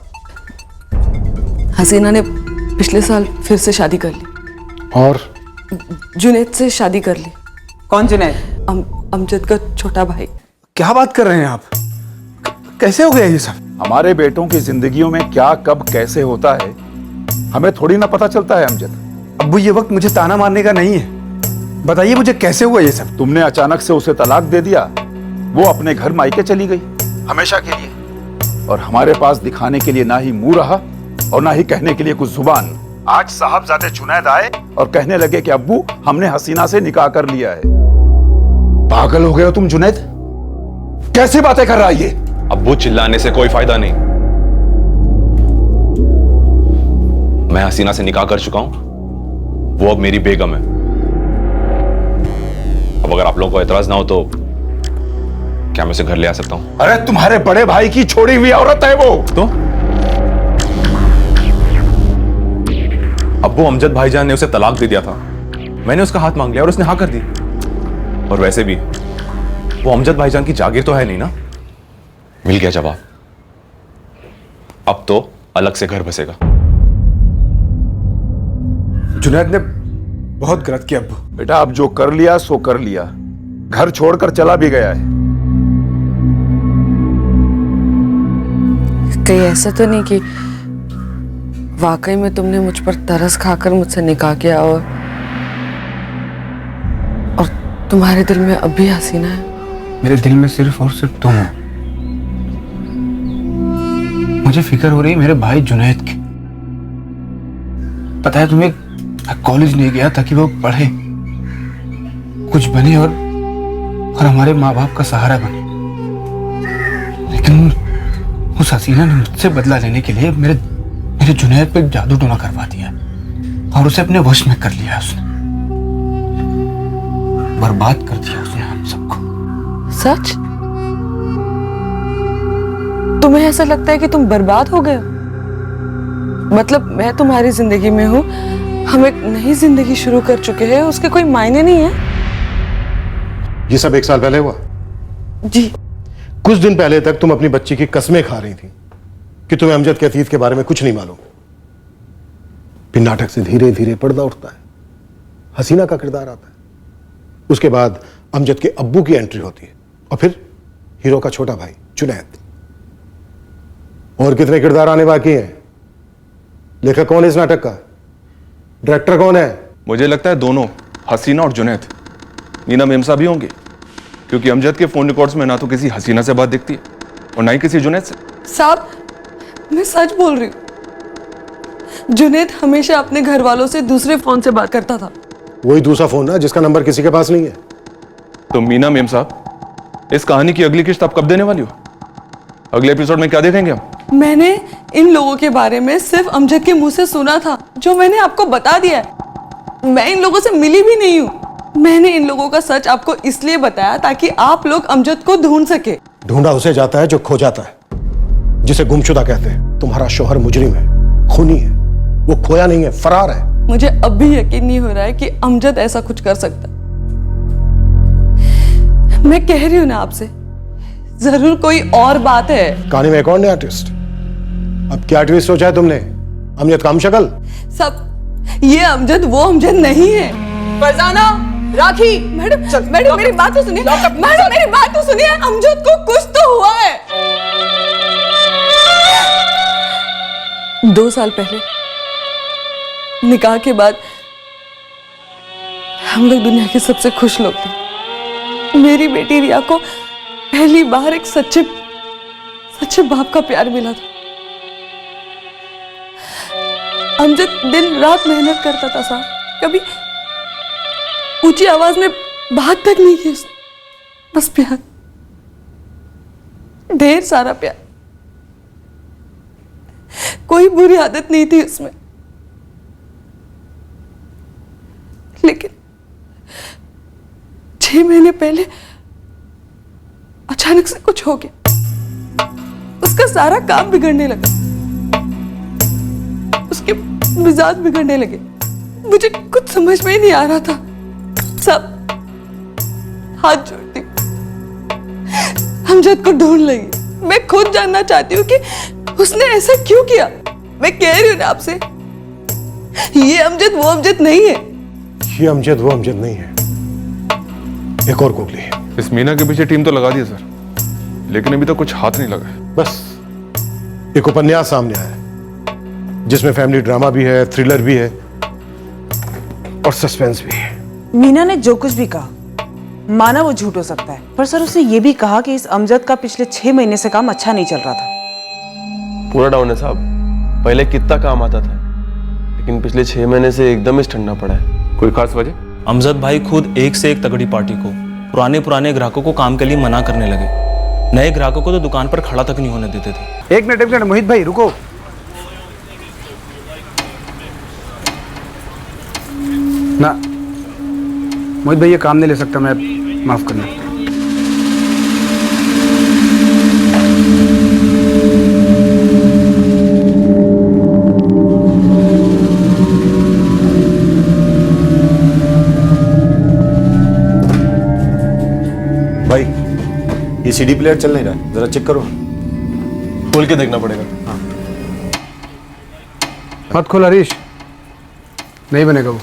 हसीना ने पिछले साल फिर से शादी कर ली और जुनैद से शादी कर ली। कौन जुनैद? अमजद का छोटा भाई। क्या बात कर रहे हैं आप? कैसे हो गया ये सब? हमारे बेटों की जिंदगियों में क्या कब कैसे होता है हमें थोड़ी ना पता चलता है अमजद। अब्बू, ये वक्त मुझे ताना मारने का नहीं है, बताइए मुझे कैसे हुआ ये सब? तुमने अचानक से उसे तलाक दे दिया, वो अपने घर मायके चली गई हमेशा के लिए, और हमारे पास दिखाने के लिए ना ही मुंह रहा और ना ही कहने के लिए कुछ जुबान। आज साहबजादे जुनैद आए और कहने लगे कि अब्बू, हमने हसीना से निकाह कर लिया है। पागल हो गए हो तुम जुनैद? कैसी बातें कर रहा है ये? अब्बू, चिल्लाने से कोई फायदा नहीं। मैं हसीना से निकाह कर चुका हूं, वो अब मेरी बेगम है। अब अगर आप लोगों को एतराज ना हो तो क्या मैं उसे घर ले आ सकता हूं? अरे तुम्हारे बड़े भाई की छोड़ी हुई औरत है वो। तो अब्बू, अमजद भाईजान ने उसे तलाक दे दिया था, मैंने उसका हाथ मांग लिया और उसने हाँ कर दी। और वैसे भी वो अमजद भाईजान की जागीर तो है नहीं ना। मिल गया जवाब, अब तो अलग से घर बसेगा। जुनैद ने बहुत गलत किया अब्बू। बेटा, अब जो कर लिया सो कर लिया, घर छोड़कर चला भी गया है। कहीं ऐसा तो नहीं कि वाकई में तुमने मुझ पर तरस खाकर मुझसे निकाह किया और तुम्हारे दिल में अब भी हसीना है? मेरे दिल में सिर्फ और सिर्फ तुम हो। मुझे फिक्र हो रही है मेरे भाई जुनैद की। पता है तुम्हें, कॉलेज नहीं गया ताकि वो पढ़े, कुछ बने और हमारे माँ बाप का सहारा बने। लेकिन उस हसीना ने मुझसे बदला लेने के लिए मेरे जुनैद पे जादू टोना करवा दिया और उसे अपने वश में कर लिया। उसने बर्बाद कर दिया उसने हम सबको। सच? तुम्हें ऐसा लगता है कि तुम बर्बाद हो गए हो? मतलब मैं तुम्हारी जिंदगी में हूँ, हम एक नई जिंदगी शुरू कर चुके हैं, उसके कोई मायने नहीं है। ये सब 1 साल पहले हुआ? जी। कुछ दिन पहले तक तुम अपनी बच्ची की कस्में खा रही थी कि तुम्हें अमजद के अतीत के बारे में कुछ नहीं मालूम। फिर नाटक से धीरे धीरे पर्दा उठता है, हसीना का किरदार आता है, उसके बाद अमजद के अब्बू की एंट्री होती है और फिर हीरो का छोटा भाई जुनैद। और कितने किरदार आने बाकी हैं? लेखक कौन है इस नाटक का? डायरेक्टर कौन है? मुझे लगता है दोनों, हसीना और जुनैद। मीना मेमसा भी होंगे, क्योंकि अमजद के फोन रिकॉर्ड्स में ना तो किसी हसीना से बात दिखती है और ना ही किसी जुनैद से। साहब, मैं सच बोल रही हूँ। जुनैद हमेशा अपने घर वालों से दूसरे फोन से बात करता था। वही दूसरा फोन ना जिसका नंबर किसी के पास नहीं है। तो मीना मेमसा, इस कहानी की अगली किस्त आप कब देने वाली हो? अगले एपिसोड में क्या देखेंगे हम? मैंने इन लोगों के बारे में सिर्फ अमजद के मुंह से सुना था, जो मैंने आपको बता दिया है। मैं इन लोगों से मिली भी नहीं हूँ। मैंने इन लोगों का सच आपको इसलिए बताया ताकि आप लोग अमजद को ढूंढ सके। ढूंढा उसे जाता है जो खो जाता है, जिसे गुमशुदा कहते हैं। तुम्हारा शौहर मुजरिम है, खूनी है, वो खोया नहीं है, फरार है। मुझे अब भी यकीन नहीं हो रहा है कि अमजद ऐसा कुछ कर सकता। मैं कह रही हूं ना आपसे, जरूर कोई और बात है। कहानी में एक और नया ट्विस्ट। अब क्या ट्विस्ट सोचा है तुमने? अमजद का हमशक्ल? सब ये अमजद वो अमजद नहीं है। फरजाना, राखी, मैडम मेरी बात तो सुनिए। मैडम मेरी बात तो सुनिए। अमजद को कुछ तो हुआ है। 2 साल पहले निकाह के बाद हम लोग दुनिया के सबसे खुश लोग थे। मेरी बेटी रिया को पहली बार एक सच्चे बाप का प्यार मिला था। अमजद दिन रात मेहनत करता था साहब, कभी ऊंची आवाज में बात तक नहीं की उसने। बस प्यार, ढेर सारा प्यार, कोई बुरी आदत नहीं थी उसमें। लेकिन 6 महीने पहले अचानक से कुछ हो गया। उसका सारा काम बिगड़ने लगा, उसके मिजाज बिगड़ने लगे। मुझे कुछ समझ में ही नहीं आ रहा था। सब हाथ जोड़ती हूं, अमजद को ढूंढ लेंगे। मैं खुद जानना चाहती हूँ कि उसने ऐसा क्यों किया। मैं कह रही हूँ ना आपसे, ये अमजद वो अमजद नहीं है। ये अमजद वो अमजद नहीं है। एक और गोगली है। इस मीना के पीछे टीम तो लगा दी है सर, लेकिन अभी तक कुछ हाथ नहीं लगा है। बस एक उपन्यास सामने आया है जिसमें फैमिली ड्रामा भी है, थ्रिलर भी है और सस्पेंस भी है। मीना ने जो कुछ भी कहा, माना वो झूठ हो सकता है, पर सर उसने ये भी कहा कि इस अमजद का पिछले 6 महीने से काम अच्छा नहीं चल रहा था। पूरा डाउन है साहब। पहले कितना काम आता था, लेकिन पिछले 6 महीने से एकदम ही ठंडा पड़ा है। कोई खास वजह? अमजद भाई खुद एक से एक तगड़ी पार्टी को, पुराने ग्राहकों को काम के लिए मना करने लगे। नए ग्राहकों को तो दुकान पर खड़ा तक नहीं होने देते थे। एक मिनट मोहित भाई रुको। ना मोहित भाई ये काम नहीं ले सकता मैं, माफ करना। भाई ये सीडी प्लेयर चल नहीं रहा, जरा चेक करो। खोल के देखना पड़ेगा। हाँ। मत खोल हरीश, नहीं बनेगा वो।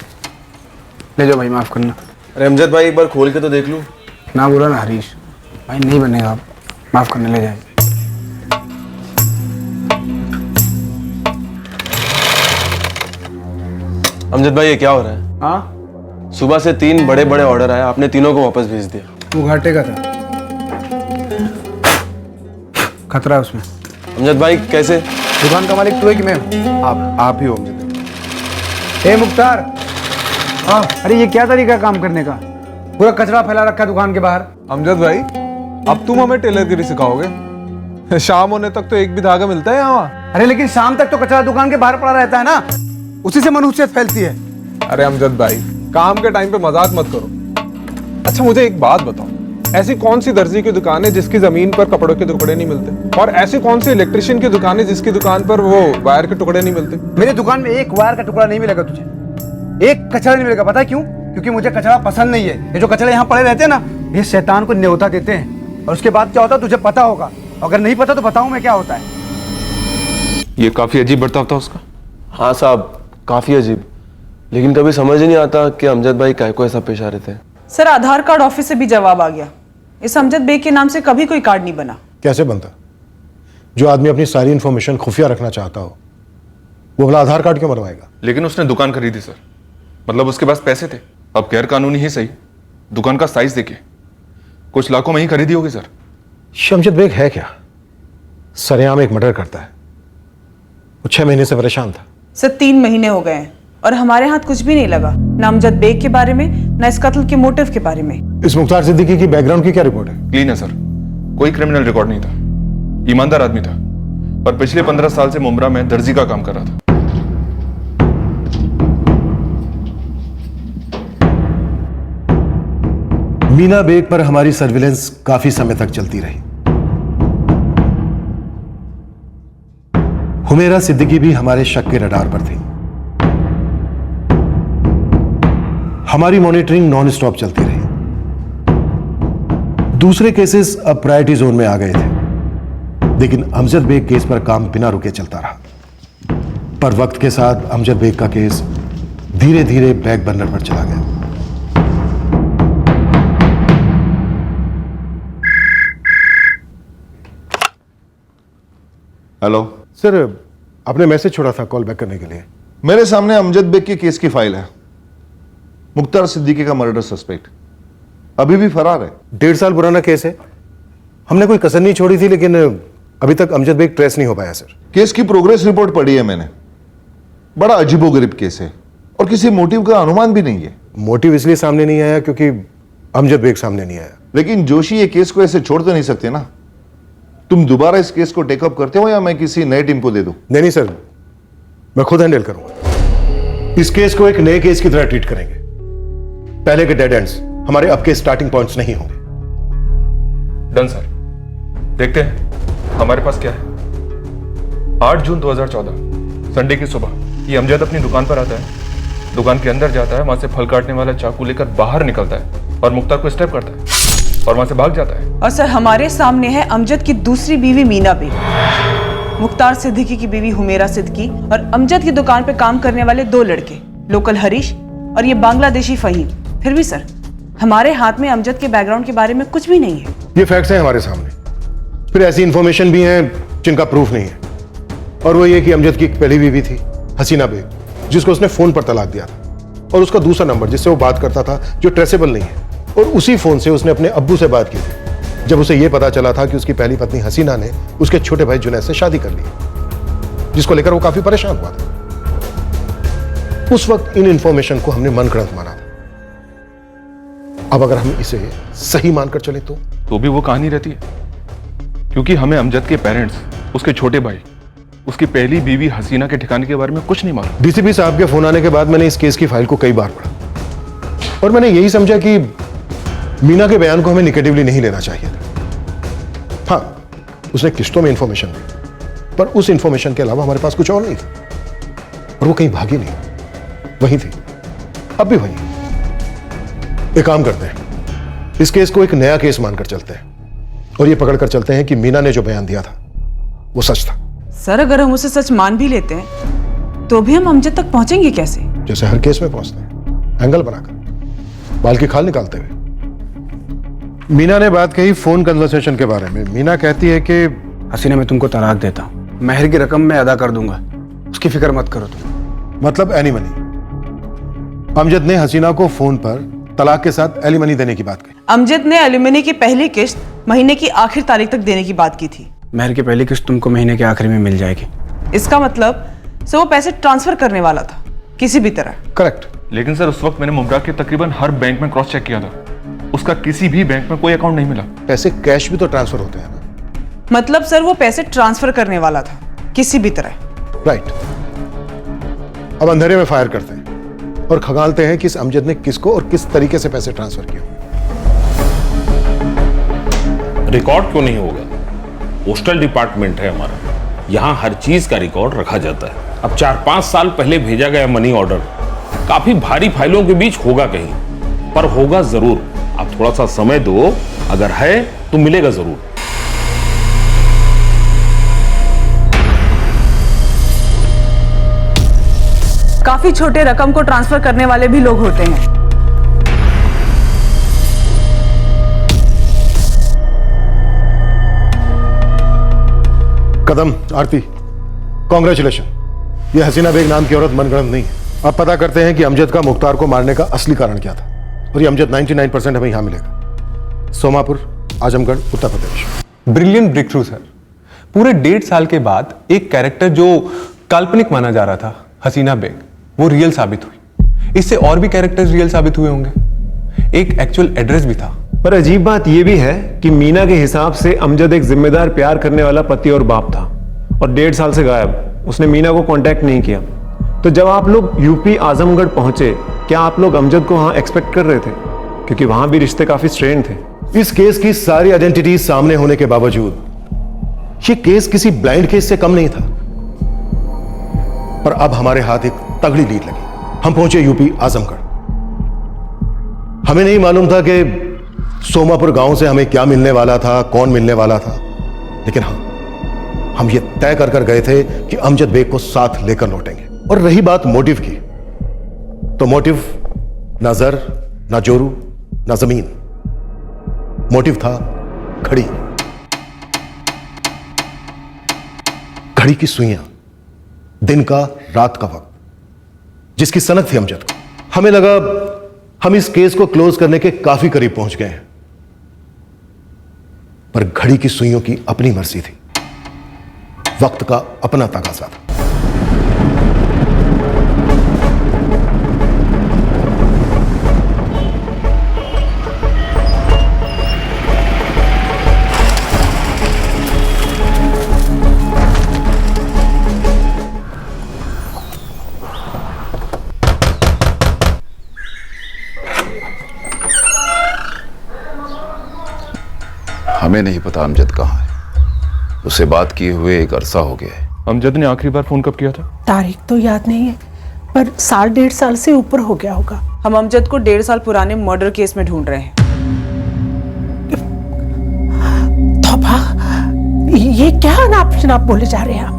ले जाओ भाई, माफ करना। अरे अमजद भाई एक बार खोल के तो देख लूं। ना बोला ना हरीश भाई, नहीं बनेगा, आप माफ करने ले जाए। अमजद भाई ये क्या हो रहा है? हाँ, सुबह से 3 बड़े बड़े ऑर्डर आए, आपने तीनों को वापस भेज दिया। वो घाटे का था, खतरा है उसमें। अमजद भाई कैसे? दुकान का मालिक तू है कि मैं हूँ? आप ही हो अमजद। ए मुख्तार, अरे ये क्या तरीका है काम करने का? पूरा कचरा फैला रखा है दुकान के बाहर। अमजद भाई, अब तुम हमें टेलरगिरी सिखाओगे? शाम होने तक तो एक भी धागा मिलता है यहाँ। अरे लेकिन शाम तक तो कचरा दुकान के बाहर पड़ा रहता है ना, उसी से मनुष्यत फैलती है। अरे अमजद भाई, काम के टाइम पे मजाक मत करो। अच्छा मुझे एक बात बताओ, ऐसी कौन सी दर्जी की दुकान है जिसकी जमीन पर कपड़ों के टुकड़े नहीं मिलते? और ऐसी कौन सी इलेक्ट्रिशियन की दुकान है जिसकी दुकान पर वो वायर के टुकड़े नहीं मिलते? मेरी दुकान में एक वायर का टुकड़ा नहीं मिलेगा तुझे, एक कचरा नहीं मिलेगा। पता है क्यों? क्योंकि मुझे कचरा पसंद नहीं है। ये जो कचरे यहाँ पड़े रहते हैं ना, ये शैतान को न्योता देते हैं, और उसके बाद क्या होता है तुझे पता होगा। अगर नहीं पता तो बताऊं मैं क्या होता है। ये काफी अजीब बर्ताव था उसका। हाँ साहब, काफी अजीब, लेकिन कभी समझ ही नहीं आता कि अमजद भाई काय को ऐसा पेश आ रहे थे। सर आधार कार्ड ऑफिस से भी जवाब आ गया, इस अमजद बेग के नाम से कभी कोई कार्ड नहीं बना। कैसे बनता? जो आदमी अपनी सारी इंफॉर्मेशन खुफिया रखना चाहता हो, वो वाला आधार कार्ड क्यों बनवाएगा? लेकिन उसने दुकान खरीदी सर, मतलब उसके पास पैसे थे। अब गैर कानूनी ही सही, दुकान का साइज देखिए, कुछ लाखों में ही खरीदी होगी सर। अमजद बेग है क्या? सरेआम एक मर्डर करता है। वो 6 महीने से परेशान था। सर 3 महीने हो गए हैं और हमारे हाथ कुछ भी नहीं लगा, ना अमजद बेग के बारे में, ना इस कत्ल के मोटिव के बारे में। इस मुख्तार सिद्दीकी की बैकग्राउंड की क्या रिपोर्ट है? क्लीन है सर, कोई क्रिमिनल रिकॉर्ड नहीं था, ईमानदार आदमी था, और पिछले 15 साल से मुंब्रा में दर्जी का काम कर रहा था। मीना बेग पर हमारी सर्विलेंस काफी समय तक चलती रही। हुमेरा सिद्दीकी भी हमारे शक के रडार पर थी। हमारी मॉनिटरिंग नॉन स्टॉप चलती रही। दूसरे केसेस अब प्रायोरिटी जोन में आ गए थे, लेकिन अमजद बेग केस पर काम बिना रुके चलता रहा। पर वक्त के साथ अमजद बेग का केस धीरे धीरे बैक बर्नर पर चला गया। हेलो सर, आपने मैसेज छोड़ा था कॉल बैक करने के लिए। मेरे सामने अमजद बेग के केस की फाइल है। मुख्तार सिद्दीकी का मर्डर सस्पेक्ट अभी भी फरार है। 1.5 साल पुराना केस है। हमने कोई कसर नहीं छोड़ी थी, लेकिन अभी तक अमजद बेग ट्रेस नहीं हो पाया सर। केस की प्रोग्रेस रिपोर्ट पढ़ी है मैंने। बड़ा अजीबोगरीब केस है और किसी मोटिव का अनुमान भी नहीं है। मोटिव इसलिए सामने नहीं आया क्योंकि अमजद बेग सामने नहीं आया। लेकिन जोशी ये केस को ऐसे छोड़ तो नहीं सकते ना। तुम दोबारा इस केस को टेकअप करते हो या मैं किसी नए टीम को दे दूं? नहीं सर, मैं खुद हैंडल करूंगा। इस केस को एक नए केस की तरह ट्रीट करेंगे। पहले के डेड एंड्स हमारे अब के स्टार्टिंग पॉइंट्स नहीं होंगे। डन सर, देखते हैं हमारे पास क्या है। 8 जून 2014 संडे की सुबह ये अमजद अपनी दुकान पर आता है, दुकान के अंदर जाता है, वहां से फल काटने वाला चाकू लेकर बाहर निकलता है और मुख्तार को स्टेप करता है और वहां से भाग जाता है। और सर हमारे सामने है अमजद की दूसरी बीवी मीना बेग, मुख्तार सिद्दीकी की बीवी हुमेरा सिद्दीकी, और अमजद की दुकान पे काम करने वाले 2 लड़के, लोकल हरीश और ये बांग्लादेशी फहीम। फिर भी सर हमारे हाथ में अमजद के बैकग्राउंड के बारे में कुछ भी नहीं है। ये फैक्ट्स हैं हमारे सामने। फिर ऐसी इंफॉर्मेशन भी हैं जिनका प्रूफ नहीं है, और वो ये कि अमजद की एक पहली बीवी थी हसीना बेग, जिसको उसने फोन पर तलाक दिया था, और उसका दूसरा नंबर जिससे वो बात करता था जो ट्रेसेबल नहीं है, और उसी फोन से उसने अपने अब्बू से बात की थी जब उसे यह पता चला था कि उसकी पहली पत्नी हसीना ने उसके छोटे भाई जुनैद से शादी कर ली, जिसको लेकर वो काफी परेशान हुआ था। उस वक्त इन इंफॉर्मेशन को हमने मनगढ़ंत माना था। अब अगर हम इसे सही मानकर चले तो भी वो कहानी रहती है, क्योंकि हमें अमजद के पेरेंट्स, उसके छोटे भाई, उसकी पहली बीवी हसीना के ठिकाने के बारे में कुछ नहीं मालूम। डीसीपी साहब के फोन आने के बाद मैंने इस केस की फाइल को कई बार पढ़ा, और मैंने यही समझा कि मीना के बयान को हमें निगेटिवली नहीं लेना चाहिए था। हाँ, उसने किश्तों में इंफॉर्मेशन दी, पर उस इंफॉर्मेशन के अलावा हमारे पास कुछ और नहीं था, और वो कहीं भागी नहीं, वहीं थी, अब भी वहीं। एक काम करते हैं, इस केस को एक नया केस मानकर चलते हैं, और ये पकड़कर चलते हैं कि मीना ने जो बयान दिया था वो सच था। सर अगर हम उसे सच मान भी लेते हैं तो भी हम अमजद तक पहुंचेंगे कैसे? जैसे हर केस में पहुंचते हैं, एंगल बनाकर, बाल की खाल निकालते हुए। मीना ने बात कही फोन कन्वर्सेशन के बारे में। मीना कहती है कि हसीना मैं तुमको तलाक देता हूँ, महर की रकम मैं अदा कर दूंगा, उसकी फिक्र मत करो तुम। मतलब एलिमनी। अमजद ने हसीना को फोन पर तलाक के साथ एलिमनी देने की बात कही। अमजद ने एलिमनी की पहली किस्त महीने की आखिर तारीख तक देने की बात की थी। महर की पहली किस्त तुमको महीने के आखिरी में मिल जाएगी। इसका मतलब सर वो पैसे ट्रांसफर करने वाला था किसी भी तरह। करेक्ट। लेकिन सर उस वक्त मैंने मुमरा के तकरीबन हर बैंक में क्रॉस चेक किया था, उसका किसी भी बैंक में कोई अकाउंट नहीं मिला। पैसे कैश भी तो ट्रांसफर होते हैं ना। मतलब सर वो पैसे ट्रांसफर करने वाला था किसी भी तरह। राइट। अब अंधेरे में फायर करते हैं और खगालते हैं कि इस अमजद ने किसको और किस तरीके से पैसे ट्रांसफर किए। रिकॉर्ड क्यों नहीं होगा? पोस्टल डिपार्टमेंट है हमारा, यहां हर चीज का रिकॉर्ड रखा जाता है। अब 4-5 साल पहले भेजा गया मनी ऑर्डर काफी भारी फाइलों के बीच होगा कहीं, पर होगा जरूर। आप थोड़ा सा समय दो, अगर है तो मिलेगा जरूर। काफी छोटे रकम को ट्रांसफर करने वाले भी लोग होते हैं। कदम, आरती, कॉन्ग्रेचुलेशन। ये हसीना बेग नाम की औरत मनगढ़ंत नहीं है। अब पता करते हैं कि अमजद का मुख्तार को मारने का असली कारण क्या था, और ये अमजद 99% हमें यहां मिलेगा। Somapur, Azamgarh, Uttar Pradesh. Brilliant breakthrough sir. पूरे 1.5 साल के बाद एक कैरेक्टर जो काल्पनिक माना जा रहा था, हसीना बेग, वो रियल साबित हुई। इससे और भी कैरेक्टर्स रियल साबित हुए होंगे। एक एक्चुअल एड्रेस भी था। पर अजीब बात यह भी है कि मीना के हिसाब से अमजद एक जिम्मेदार प्यार करने वाला पति और बाप था, और 1.5 साल से गायब। उसने मीना को कांटेक्ट नहीं किया। तो जब आप लोग यूपी आजमगढ़ पहुंचे, क्या आप लोग अमजद को वहां एक्सपेक्ट कर रहे थे? क्योंकि वहां भी रिश्ते काफी स्ट्रेन थे। इस केस की सारी आइडेंटिटीज सामने होने के बावजूद ये केस किसी ब्लाइंड केस से कम नहीं था। पर अब हमारे हाथ एक तगड़ी लीड लगी। हम पहुंचे यूपी आजमगढ़। हमें नहीं मालूम था कि सोमापुर गांव से हमें क्या मिलने वाला था, कौन मिलने वाला था, लेकिन हाँ, हम ये तय कर गए थे कि अमजद बेग को साथ लेकर लौटेंगे। और रही बात मोटिव की, तो मोटिव ना जर, ना जोरू, ना जमीन। मोटिव था घड़ी। घड़ी की सुइयां, दिन का, रात का वक्त, जिसकी सनक थी अमजद को। हमें लगा हम इस केस को क्लोज करने के काफी करीब पहुंच गए हैं, पर घड़ी की सुइयों की अपनी मर्जी थी, वक्त का अपना तकाजा था। हमें नहीं पता अमजद कहाँ है। उससे बात किए हुए एक अरसा हो गया है। अमजद ने आखिरी बार फोन कब किया था? तारीख तो याद नहीं है, पर 1.5 साल से ऊपर हो गया होगा। हम अमजद को 1.5 साल पुराने मर्डर केस में ढूंढ रहे हैं। तौबा, ये क्या अनाप शनाप बोले जा रहे हैं आप?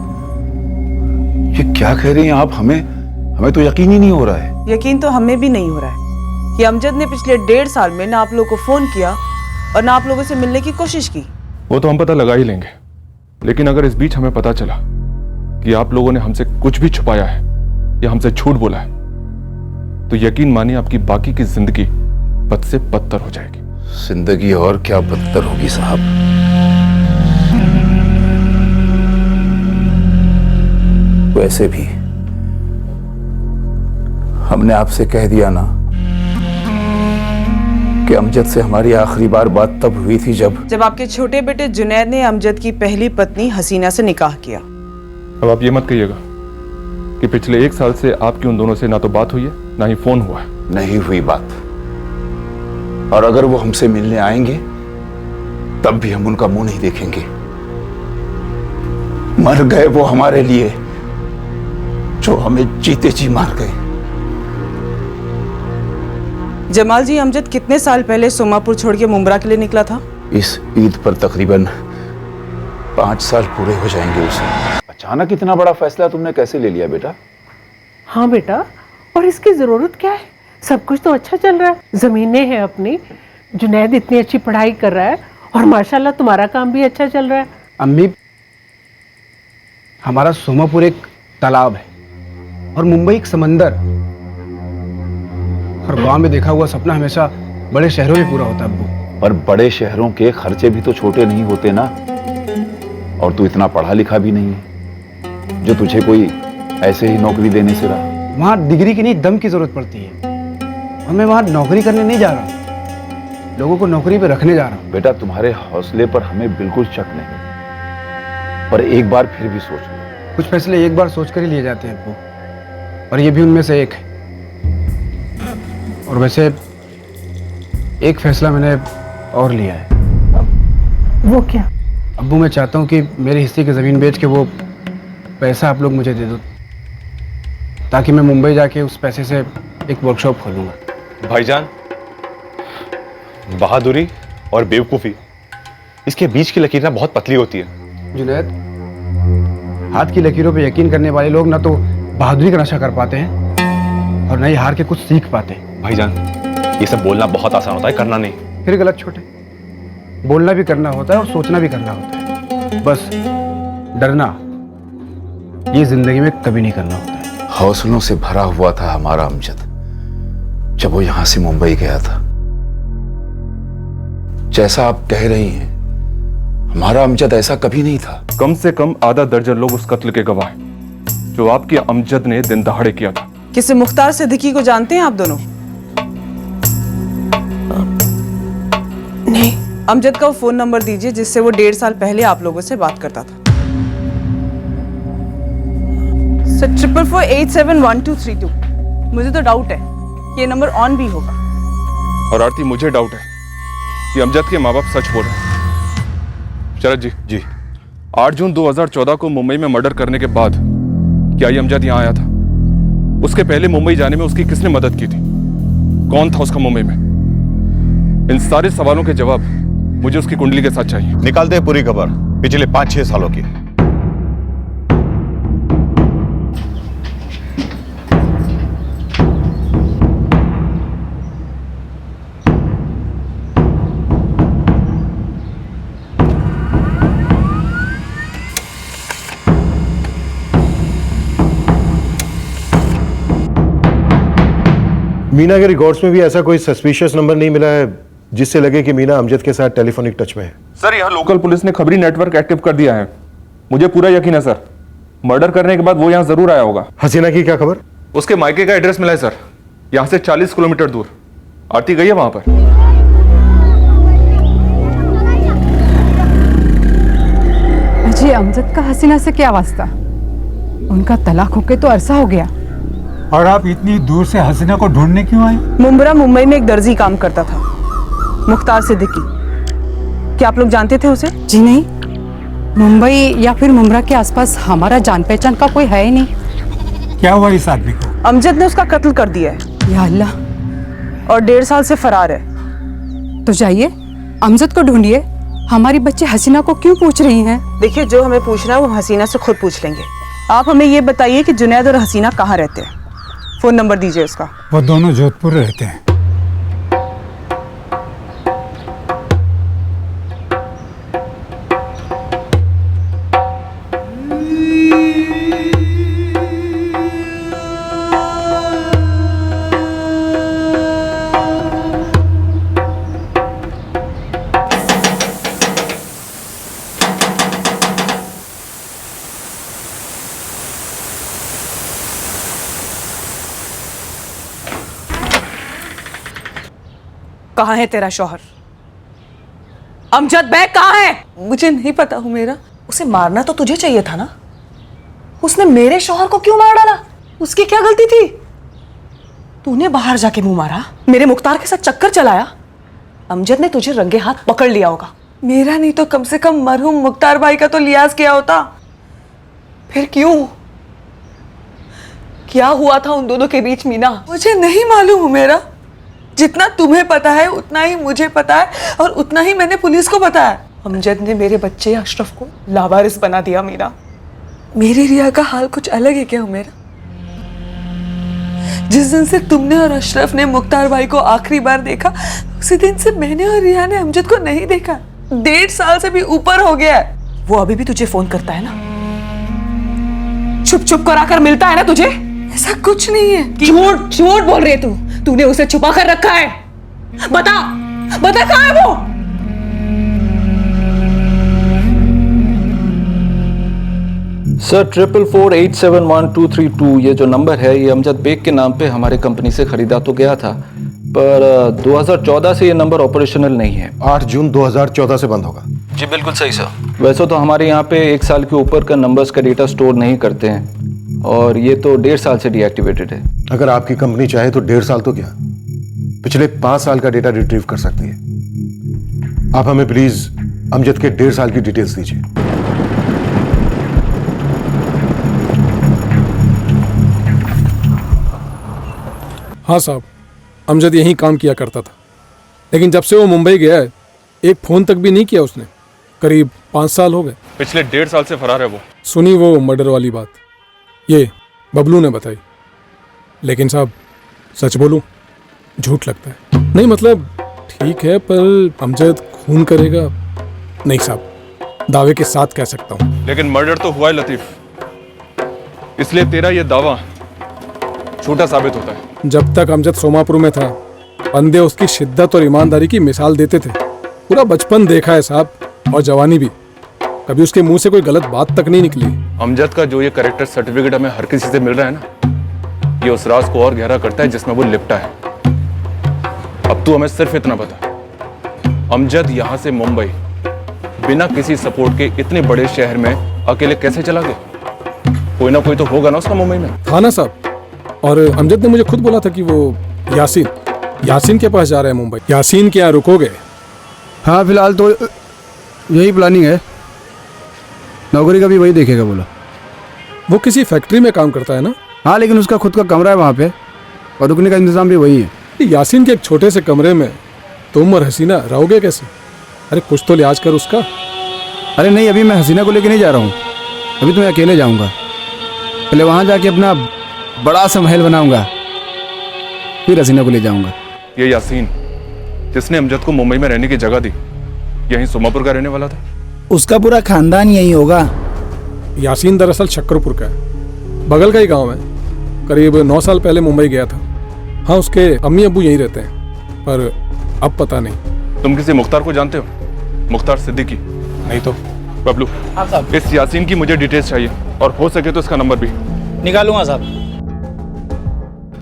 ये क्या कह रही हैं आप? हमें तो यकीन ही नहीं हो रहा है। यकीन तो हमें भी नहीं हो रहा है कि अमजद ने पिछले 1.5 साल में ना आप लोगों को फोन किया और ना आप लोगों से मिलने की कोशिश की। वो तो हम पता लगा ही लेंगे, लेकिन अगर इस बीच हमें पता चला कि आप लोगों ने हमसे कुछ भी छुपाया है या हमसे झूठ बोला है, तो यकीन मानिए आपकी बाकी की जिंदगी बद से बदतर हो जाएगी। जिंदगी और क्या बदतर होगी साहब। वैसे भी हमने आपसे कह दिया ना कि अमजद से हमारी आखिरी बार बात तब हुई थी जब आपके छोटे बेटे जुनैद ने अमजद की पहली पत्नी हसीना से निकाह किया। अब आप ये मत कहिएगा कि पिछले 1 साल से आपकी उन दोनों से ना तो बात हुई है ना ही फोन हुआ है। नहीं हुई बात, और अगर वो हमसे मिलने आएंगे तब भी हम उनका मुंह नहीं देखेंगे। मर गए वो हमारे लिए जो हमें जीते जी मार गए। जमाल जी, अमजद कितने साल पहले सोमापुर छोड़ के मुंब्रा के लिए निकला था? इस ईद पर तकरीबन 5 साल पूरे हो जाएंगे उसे। अचानक इतना बड़ा फैसला तुमने कैसे ले लिया बेटा? हाँ बेटा, और इसकी जरूरत क्या है? सब कुछ तो अच्छा चल रहा है, जमीनें हैं अपनी, जुनैद इतनी अच्छी पढ़ाई कर रहा है, और माशाल्लाह तुम्हारा काम भी अच्छा चल रहा है। अम्मी, हमारा सोमापुर एक तालाब है और मुंबई एक समंदर, और गांव में देखा हुआ सपना हमेशा बड़े शहरों में पूरा होता है अब्बू। पर बड़े शहरों के खर्चे भी तो छोटे नहीं होते ना। और तू इतना पढ़ा लिखा भी नहीं है जो तुझे कोई ऐसे ही नौकरी देने से रहा। वहाँ डिग्री की नहीं, दम की जरूरत पड़ती है। और मैं वहाँ नौकरी करने नहीं जा रहा हूँ, लोगों को नौकरी पे रखने जा रहा हूँ। बेटा, तुम्हारे हौसले पर हमें बिल्कुल शक नहीं, पर एक बार फिर भी सोच लो। कुछ फैसले एक बार सोचकर ही लिए जाते हैं अब्बू, और ये भी उनमें से एक है। और वैसे एक फैसला मैंने और लिया है। वो क्या? अब्बू, मैं चाहता हूँ कि मेरे हिस्से की ज़मीन बेच के वो पैसा आप लोग मुझे दे दो, ताकि मैं मुंबई जाके उस पैसे से एक वर्कशॉप खोलूँगा। भाईजान, बहादुरी और बेवकूफ़ी, इसके बीच की लकीर ना बहुत पतली होती है। जुनैद, हाथ की लकीरों पे यकीन करने वाले लोग ना तो बहादुरी का नशा कर पाते हैं और न ही हार के कुछ सीख पाते हैं। भाईजान, ये सब बोलना बहुत आसान होता है, करना नहीं। फिर गलत छोटे, बोलना भी करना होता है और सोचना भी करना होता है। बस डरना ये जिंदगी में कभी नहीं करना होता है। हौसलों से भरा हुआ था हमारा अमजद जब वो यहां से मुंबई गया था। जैसा आप कह रही हैं, हमारा अमजद ऐसा कभी नहीं था। कम से कम आधा दर्जन लोग उस कत्ल के गवाह हैं जो आपके अमजद ने दिन दहाड़े किया था। किसी मुख्तार सिद्दीकी को जानते हैं आप दोनों? नहीं। अमजद का वो फोन नंबर दीजिए जिससे वो 1.5 साल पहले आप लोगों से बात करता था। 444871232। मुझे तो डाउट है कि ये नंबर ऑन भी होगा। और आरती, मुझे डाउट है कि अमजद के माँ बाप सच बोल रहे हैं। शरद जी, 8 जून 2014 को मुंबई में मर्डर करने के बाद क्या ये अमजद यहाँ आया था? उसके पहले मुंबई जाने में उसकी किसने मदद की थी? कौन था उसका मुंबई में? इन सारे सवालों के जवाब मुझे उसकी कुंडली के साथ चाहिए। निकालते हैं पूरी खबर पिछले 5-6 सालों की। मीना के रिकॉर्ड्स में भी ऐसा कोई सस्पिशियस नंबर नहीं मिला है जिससे लगे कि मीना अमजद के साथ टेलीफोनिक टच में है। सर, यहाँ लोकल पुलिस ने खबरी नेटवर्क एक्टिव कर दिया है। मुझे पूरा यकीन है सर, मर्डर करने के बाद वो यहाँ जरूर आया होगा। हसीना की क्या खबर? उसके मायके का एड्रेस मिला है सर, यहाँ से 40 किलोमीटर दूर। आरती गई है वहां पर। जी, अमजद का हसीना से क्या वास्ता? उनका तलाक होके तो अरसा हो गया। और आप इतनी दूर से हसीना को ढूंढने क्यों आए? मुंबई में एक दर्जी काम करता था, मुख्तार सिद्दीकी। क्या आप लोग जानते थे उसे? जी नहीं, मुंबई या फिर मुंब्रा के आसपास हमारा जान पहचान का कोई है ही नहीं। क्या हुआ इस आदमी को? अमजद ने उसका कत्ल कर दिया है। या अल्लाह। और 1.5 साल से फरार है। तो जाइए, अमजद को ढूंढिए। हमारी बच्ची हसीना को क्यों पूछ रही हैं? देखिए, जो हमें पूछना है वो हसीना से खुद पूछ लेंगे। आप हमें ये बताइए कि जुनैद और हसीना कहाँ रहते हैं? फोन नंबर दीजिए उसका। वो दोनों जोधपुर रहते हैं। कहाँ है तेरा शौहर? अमजद बैग कहाँ है? मुझे नहीं पता हूँ मेरा। उसे मारना तो तुझे चाहिए था ना? उसने मेरे शौहर को क्यों मार डाला? उसकी क्या गलती थी? तूने बाहर जाके मुंह मारा, मेरे मुख्तार के साथ चक्कर चलाया। अमजद ने तुझे रंगे हाथ पकड़ लिया होगा। मेरा नहीं तो कम से कम मरहूम मुख्तार भाई का तो लिहाज किया होता। फिर क्यों? क्या हुआ था उन दोनों के बीच मीना? मुझे नहीं मालूम मेरा। जितना तुम्हें पता है उतना ही मुझे पता है, और उतना ही मैंने पुलिस को बताया। अमजद ने मेरे बच्चे अशरफ को लावारिस बना दिया मीना। मेरी रिया का हाल कुछ अलग है क्या मेरा? जिस दिन से तुमने और अशरफ ने मुख्तार भाई को आखिरी बार देखा, उसी दिन से मैंने और रिया ने अमजद को नहीं देखा। 1.5 साल से भी ऊपर हो गया है। वो अभी भी तुझे फोन करता है ना? छुप छुप कर आकर मिलता है ना तुझे? ऐसा कुछ नहीं है। झूठ झूठ बोल रही है तू। तूने उसे छुपा कर रखा है। बता बता, कहाँ है वो? सर 4448711232 ये जो नंबर है ये अमजद बेग के नाम पे हमारे कंपनी से खरीदा तो गया था, पर 2014 से ये नंबर ऑपरेशनल नहीं है। 8 जून 2014 से बंद होगा। जी बिल्कुल सही सर। वैसे तो हमारे यहाँ पे 1 साल के ऊपर का नंबर्स का डेटा स्टोर नहीं करते हैं, और ये तो 1.5 साल से डीएक्टिवेटेड है। अगर आपकी कंपनी चाहे तो 1.5 साल तो क्या, पिछले 5 साल का डेटा रिट्रीव कर सकती है। आप हमें प्लीज अमजद के 1.5 साल की डिटेल्स दीजिए। हाँ साहब, अमजद यहीं काम किया करता था, लेकिन जब से वो मुंबई गया है एक फ़ोन तक भी नहीं किया उसने। करीब 5 साल हो गए। पिछले 1.5 साल से फरार है वो। सुनी वो मर्डर वाली बात, ये बबलू ने बताई, लेकिन साहब सच बोलूं झूठ लगता है। नहीं मतलब ठीक है, पर अमजद खून करेगा नहीं साहब, दावे के साथ कह सकता हूँ। लेकिन मर्डर तो हुआ है लतीफ़, इसलिए तेरा ये दावा झूठा साबित होता है। जब तक अमजद सोमापुर में था, बंदे उसकी शिद्दत और ईमानदारी की मिसाल देते थे। पूरा बचपन देखा है साहब, और जवानी भी। कभी उसके मुंह से कोई गलत बात तक नहीं निकली। अमजद का जो ये कैरेक्टर सर्टिफिकेट हमें हर किसी से मिल रहा है ना, ये उस राज को और गहरा करता है जिसमें वो लिपटा है। अब तू हमें सिर्फ इतना बता, अमजद यहाँ से मुंबई बिना किसी सपोर्ट के इतने बड़े शहर में अकेले कैसे चला गया? कोई ना कोई तो होगा ना उसका मुंबई में। था ना साहब, और अमजद ने मुझे खुद बोला था कि वो यासीन के पास जा रहा है मुंबई। यासीन के यहाँ रुकोगे? हाँ फिलहाल तो यही प्लानिंग है, नौकरी का भी वही देखेगा बोला। वो किसी फैक्ट्री में काम करता है ना? हाँ, लेकिन उसका खुद का कमरा है वहाँ पे, और रुकने का इंतजाम भी वही है। यासीन के एक छोटे से कमरे में तुम और हसीना रहोगे कैसे? अरे कुछ तो लिहाज कर उसका। अरे नहीं, अभी मैं हसीना को लेके नहीं जा रहा हूँ, अभी तो मैं अकेले जाऊँगा। पहले वहाँ जाके अपना बड़ा सा महल बनाऊँगा, फिर हसीना को ले जाऊँगा। ये यासीन जिसने अमजद को मुंबई में रहने की जगह दी, यहीं सोमापुर का रहने वाला था? उसका पूरा खानदान यही होगा। यासीन दरअसल शक्करपुर का है, बगल का ही गांव है। करीब 9 साल पहले मुंबई गया था। हाँ, उसके अम्मी अब्बू यहीं रहते हैं, पर अब पता नहीं। तुम किसी मुख्तार को जानते हो? मुख्तार सिद्दीकी? नहीं तो। बबलू, इस यासीन की मुझे डिटेल्स चाहिए, और हो सके तो इसका नंबर भी निकालूंगा साहब।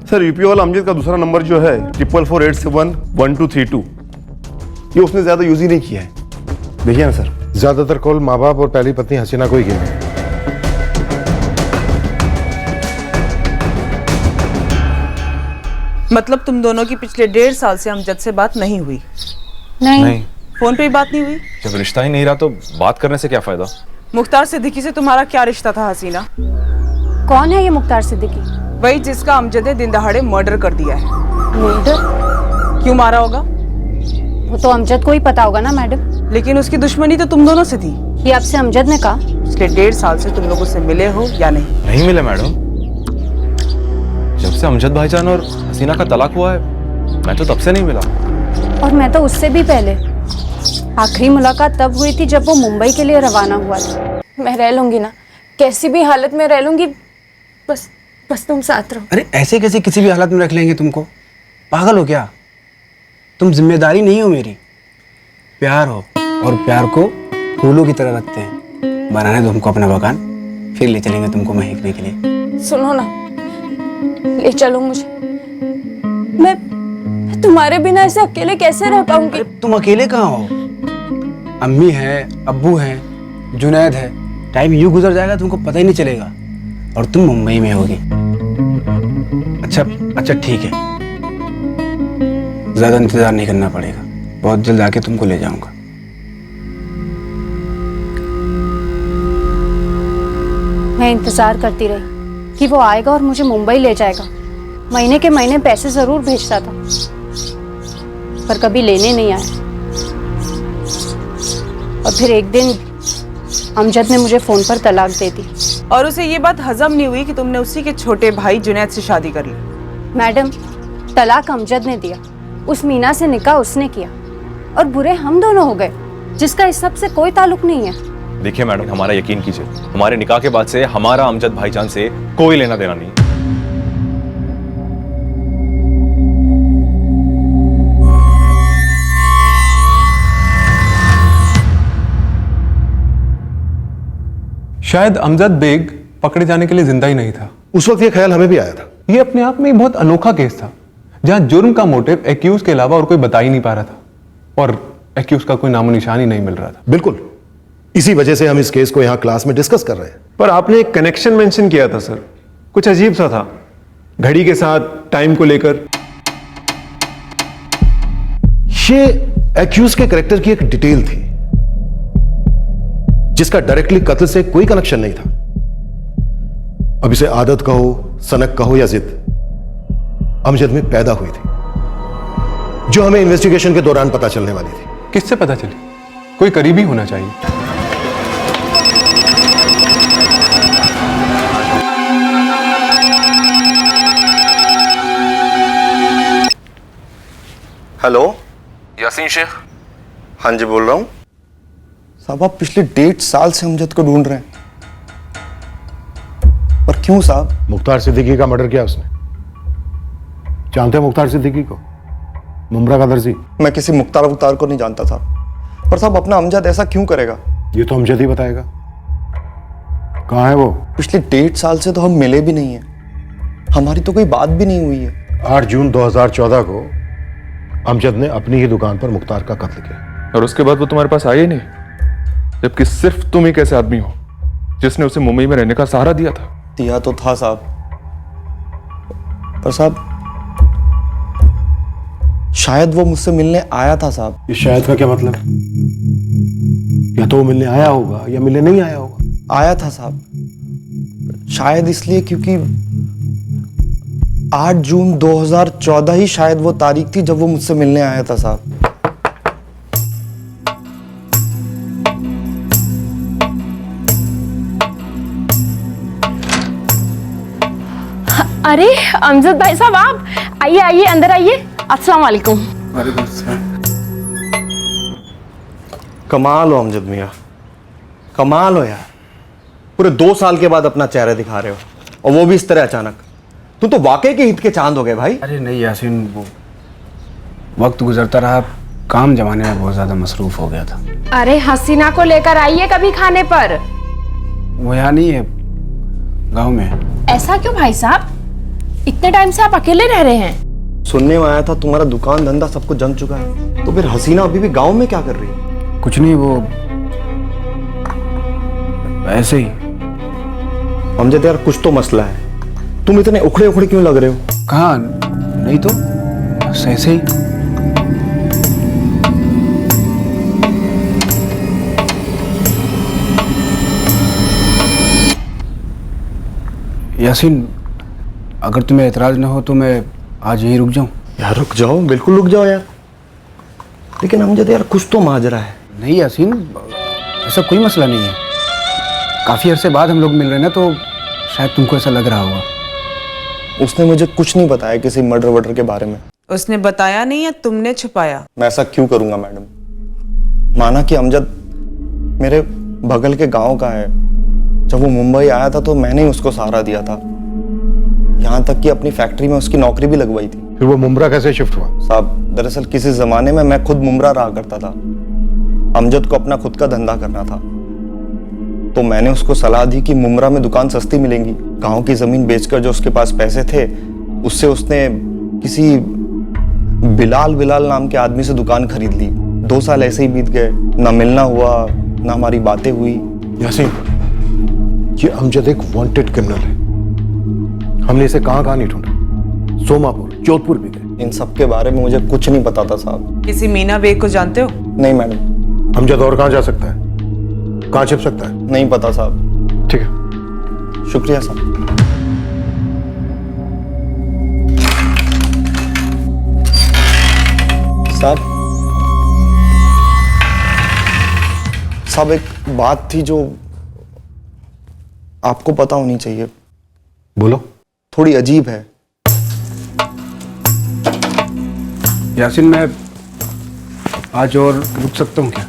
सर यूपी वाला अमजद का दूसरा नंबर जो है 4448711232, ये उसने ज्यादा यूज ही नहीं किया है। देखिए ना सर, ज्यादातर कॉल माँ बाप और पहली पत्नी हसीना को ही किए हैं। मतलब तुम दोनों की पिछले 1.5 साल से अमजद से बात नहीं हुई? नहीं। फोन पे भी बात नहीं हुई? जब रिश्ता ही नहीं रहा तो बात करने से क्या फायदा? मुख्तार सिद्दीकी से तुम्हारा क्या रिश्ता था हसीना? कौन है ये मुख्तार सिद्दीकी? वही जिसका अमजद ने दिन दहाड़े मर्डर कर दिया है। मर्डर? क्यों मारा होगा? वो तो अमजद को ही पता होगा ना मैडम। लेकिन उसकी दुश्मनी तो तुम दोनों से थी। ये आपसे अमजद ने कहा? पिछले 1.5 साल से तुम लोग उससे मिले हो या नहीं? नहीं मिले मैडम। जब से अमजद भाईजान और हसीना का तलाक हुआ है, मैं तो तब से नहीं मिला। और मैं तो उससे भी पहले। आखिरी मुलाकात तब हुई थी जब वो मुंबई के लिए रवाना हुआ था। मैं रह लूंगी ना, कैसी भी हालत में रह लूंगी, बस तुम साथ रहो। अरे ऐसे कैसे किसी भी हालत में रख लेंगे तुमको? पागल हो क्या? तुम जिम्मेदारी नहीं हो मेरी, प्यार हो, और प्यार को फूलों की तरह रखते हैं। बनाने दो हमको अपना बगान, फिर ले चलेंगे तुमको महकने के लिए। सुनो ना, ले चलो मुझे। मैं तुम्हारे बिना ऐसे अकेले कैसे रह पाऊंगी? तुम अकेले कहाँ हो? अम्मी है, अब्बू है, जुनैद है। टाइम यूं गुजर जाएगा तुमको पता ही नहीं चलेगा, और तुम मुंबई में होगी। अच्छा ठीक है, ज्यादा इंतजार नहीं करना पड़ेगा, बहुत जल्द आके तुमको ले जाऊंगा। मैं इंतजार करती रही कि वो आएगा और मुझे मुंबई ले जाएगा। महीने के महीने पैसे जरूर भेजता था, पर कभी लेने नहीं आया। और फिर एक दिन अमजद ने मुझे फोन पर तलाक दे दी। और उसे ये बात हजम नहीं हुई कि तुमने उसी के छोटे भाई जुनैद से शादी कर ली। मैडम, तलाक अमजद ने दिया, उस मीना से निकाह उसने किया, और बुरे हम दोनों हो गए, जिसका इस सब से कोई ताल्लुक नहीं है। देखिए मैडम, हमारा यकीन कीजिए, हमारे निकाह के बाद से हमारा अमजद भाईजान से कोई लेना देना नहीं। शायद अमजद बेग पकड़े जाने के लिए जिंदा ही नहीं था। उस वक्त ये ख्याल हमें भी आया था। ये अपने आप में बहुत अनोखा केस था, जहां जुर्म का मोटिव एक्यूज के अलावा और कोई बता ही नहीं पा रहा था और एक्यूज का कोई नामो निशान ही नहीं मिल रहा था। बिल्कुल, इसी वजह से हम इस केस को यहां क्लास में डिस्कस कर रहे हैं। पर आपने एक कनेक्शन मेंशन किया था सर, कुछ अजीब सा था, घड़ी के साथ, टाइम को लेकर। ये एक्यूज के कैरेक्टर की एक डिटेल थी जिसका डायरेक्टली कत्ल से कोई कनेक्शन नहीं था। अब इसे आदत कहो, सनक कहो या जिद, अमजद में पैदा हुई थी, जो हमें इन्वेस्टिगेशन के दौरान पता चलने वाली थी। किससे पता चली? कोई करीबी होना चाहिए। हेलो, यासीन शेख। हाँ जी बोल रहा हूँ। साहब आप पिछले 1.5 साल से अमजद को ढूंढ रहे हैं, पर क्यों साहब? मुख्तार सिद्दीकी का मर्डर किया उसने। जानते हैं मुख्तार सिद्दीकी को? मुमरा का दर्जी। मैं किसी मुख्तार को नहीं जानता था, पर साहब अपना अमजद ऐसा क्यों करेगा? ये तो अमजद ही बताएगा। कहाँ है वो? पिछले 1.5 साल से तो हम मिले भी नहीं है, हमारी तो कोई बात भी नहीं हुई है। 8 जून 2014 को अमजद ने अपनी ही दुकान पर मुख्तार का कत्ल किया। और उसके बाद वो तुम्हारे पास आए ही नहीं, जबकि सिर्फ तुम ही कैसे आदमी हो जिसने उसे मुंबई में रहने का सहारा दिया था। दिया तो था साहब, पर साहब शायद वो मुझसे मिलने आया था साहब। इस शायद का क्या मतलब? या तो वो मिलने आया होगा या मिलने नहीं आया होगा। आया था साहब, शायद इसलिए क्योंकि 8 जून 2014 ही शायद वो तारीख थी जब वो मुझसे मिलने आया था साहब। अरे अमजद भाई साहब, आप आइए आइए, अंदर आइए। अस्सलाम वालेकुम। कमाल हो अमजद मियाँ, कमाल हो यार। पूरे 2 साल के बाद अपना चेहरा दिखा रहे हो, और वो भी इस तरह अचानक। तुम तो वाकई के हित के चांद हो गए भाई। अरे नहीं यासीन, वो वक्त गुजरता रहा, काम जमाने में बहुत ज्यादा मसरूफ हो गया था। अरे हसीना को लेकर आइए कभी खाने पर। वो यहाँ नहीं है, गांव में है। ऐसा क्यों भाई साहब? इतने टाइम से आप अकेले रह रहे हैं? सुनने में आया था तुम्हारा दुकान धंधा सब कुछ जम चुका है, तो फिर हसीना अभी भी गांव में क्या कर रही है? कुछ नहीं, वो ऐसे ही। अमजद यार कुछ तो मसला है, तुम इतने उखड़े उखड़े क्यों लग रहे हो? कहाँ? नहीं तो बस ऐसे ही। यासीन, अगर तुम्हें एतराज ना हो तो मैं आज यहीं रुक जाऊं? यार रुक जाओ, बिल्कुल रुक जाओ यार, लेकिन अमजद यार कुछ तो माजरा है। नहीं यासीन, ऐसा कोई मसला नहीं है। काफी अरसे बाद हम लोग मिल रहे हैं ना, तो शायद तुमको ऐसा लग रहा होगा। उसने मुझे कुछ नहीं बताया किसी मर्डर वर्डर के बारे में। उसने बताया नहीं या तुमने छुपाया? मैं ऐसा क्यों करूंगा मैडम? माना कि अमजद मेरे बगल के गांव का है, जब वो मुंबई आया था तो मैंने ही उसको सहारा दिया था, यहाँ तक कि अपनी फैक्ट्री में उसकी नौकरी भी लगवाई थी। फिर वो मुमरा कैसे शिफ्ट हुआ? साहब दरअसल किसी जमाने में मैं खुद मुमरा रहा करता था, अमजद को अपना खुद का धंधा करना था, तो मैंने उसको सलाह दी कि मुमरा में दुकान सस्ती मिलेंगी। गांव की जमीन बेचकर जो उसके पास पैसे थे, उससे उसने किसी बिलाल नाम के आदमी से दुकान खरीद ली। 2 साल ऐसे ही बीत गए, ना मिलना हुआ ना हमारी बातें हुई। यासीन, ये अमजद एक वांटेड क्रिमिनल है। हमने इसे कहां नहीं ढूंढा, सोमापुर, जोधपुर भी गए। इन सब के बारे में मुझे कुछ नहीं पता था साहब। किसी मीना बेग को जानते हो? नहीं मैडम। अमजद और कहां जा सकता है, कहां छिप सकता है? नहीं पता साहब। ठीक है, शुक्रिया साहब। साहब एक बात थी जो आपको पता होनी चाहिए। बोलो। थोड़ी अजीब है। यासीन, मैं आज और रुक सकता हूँ क्या?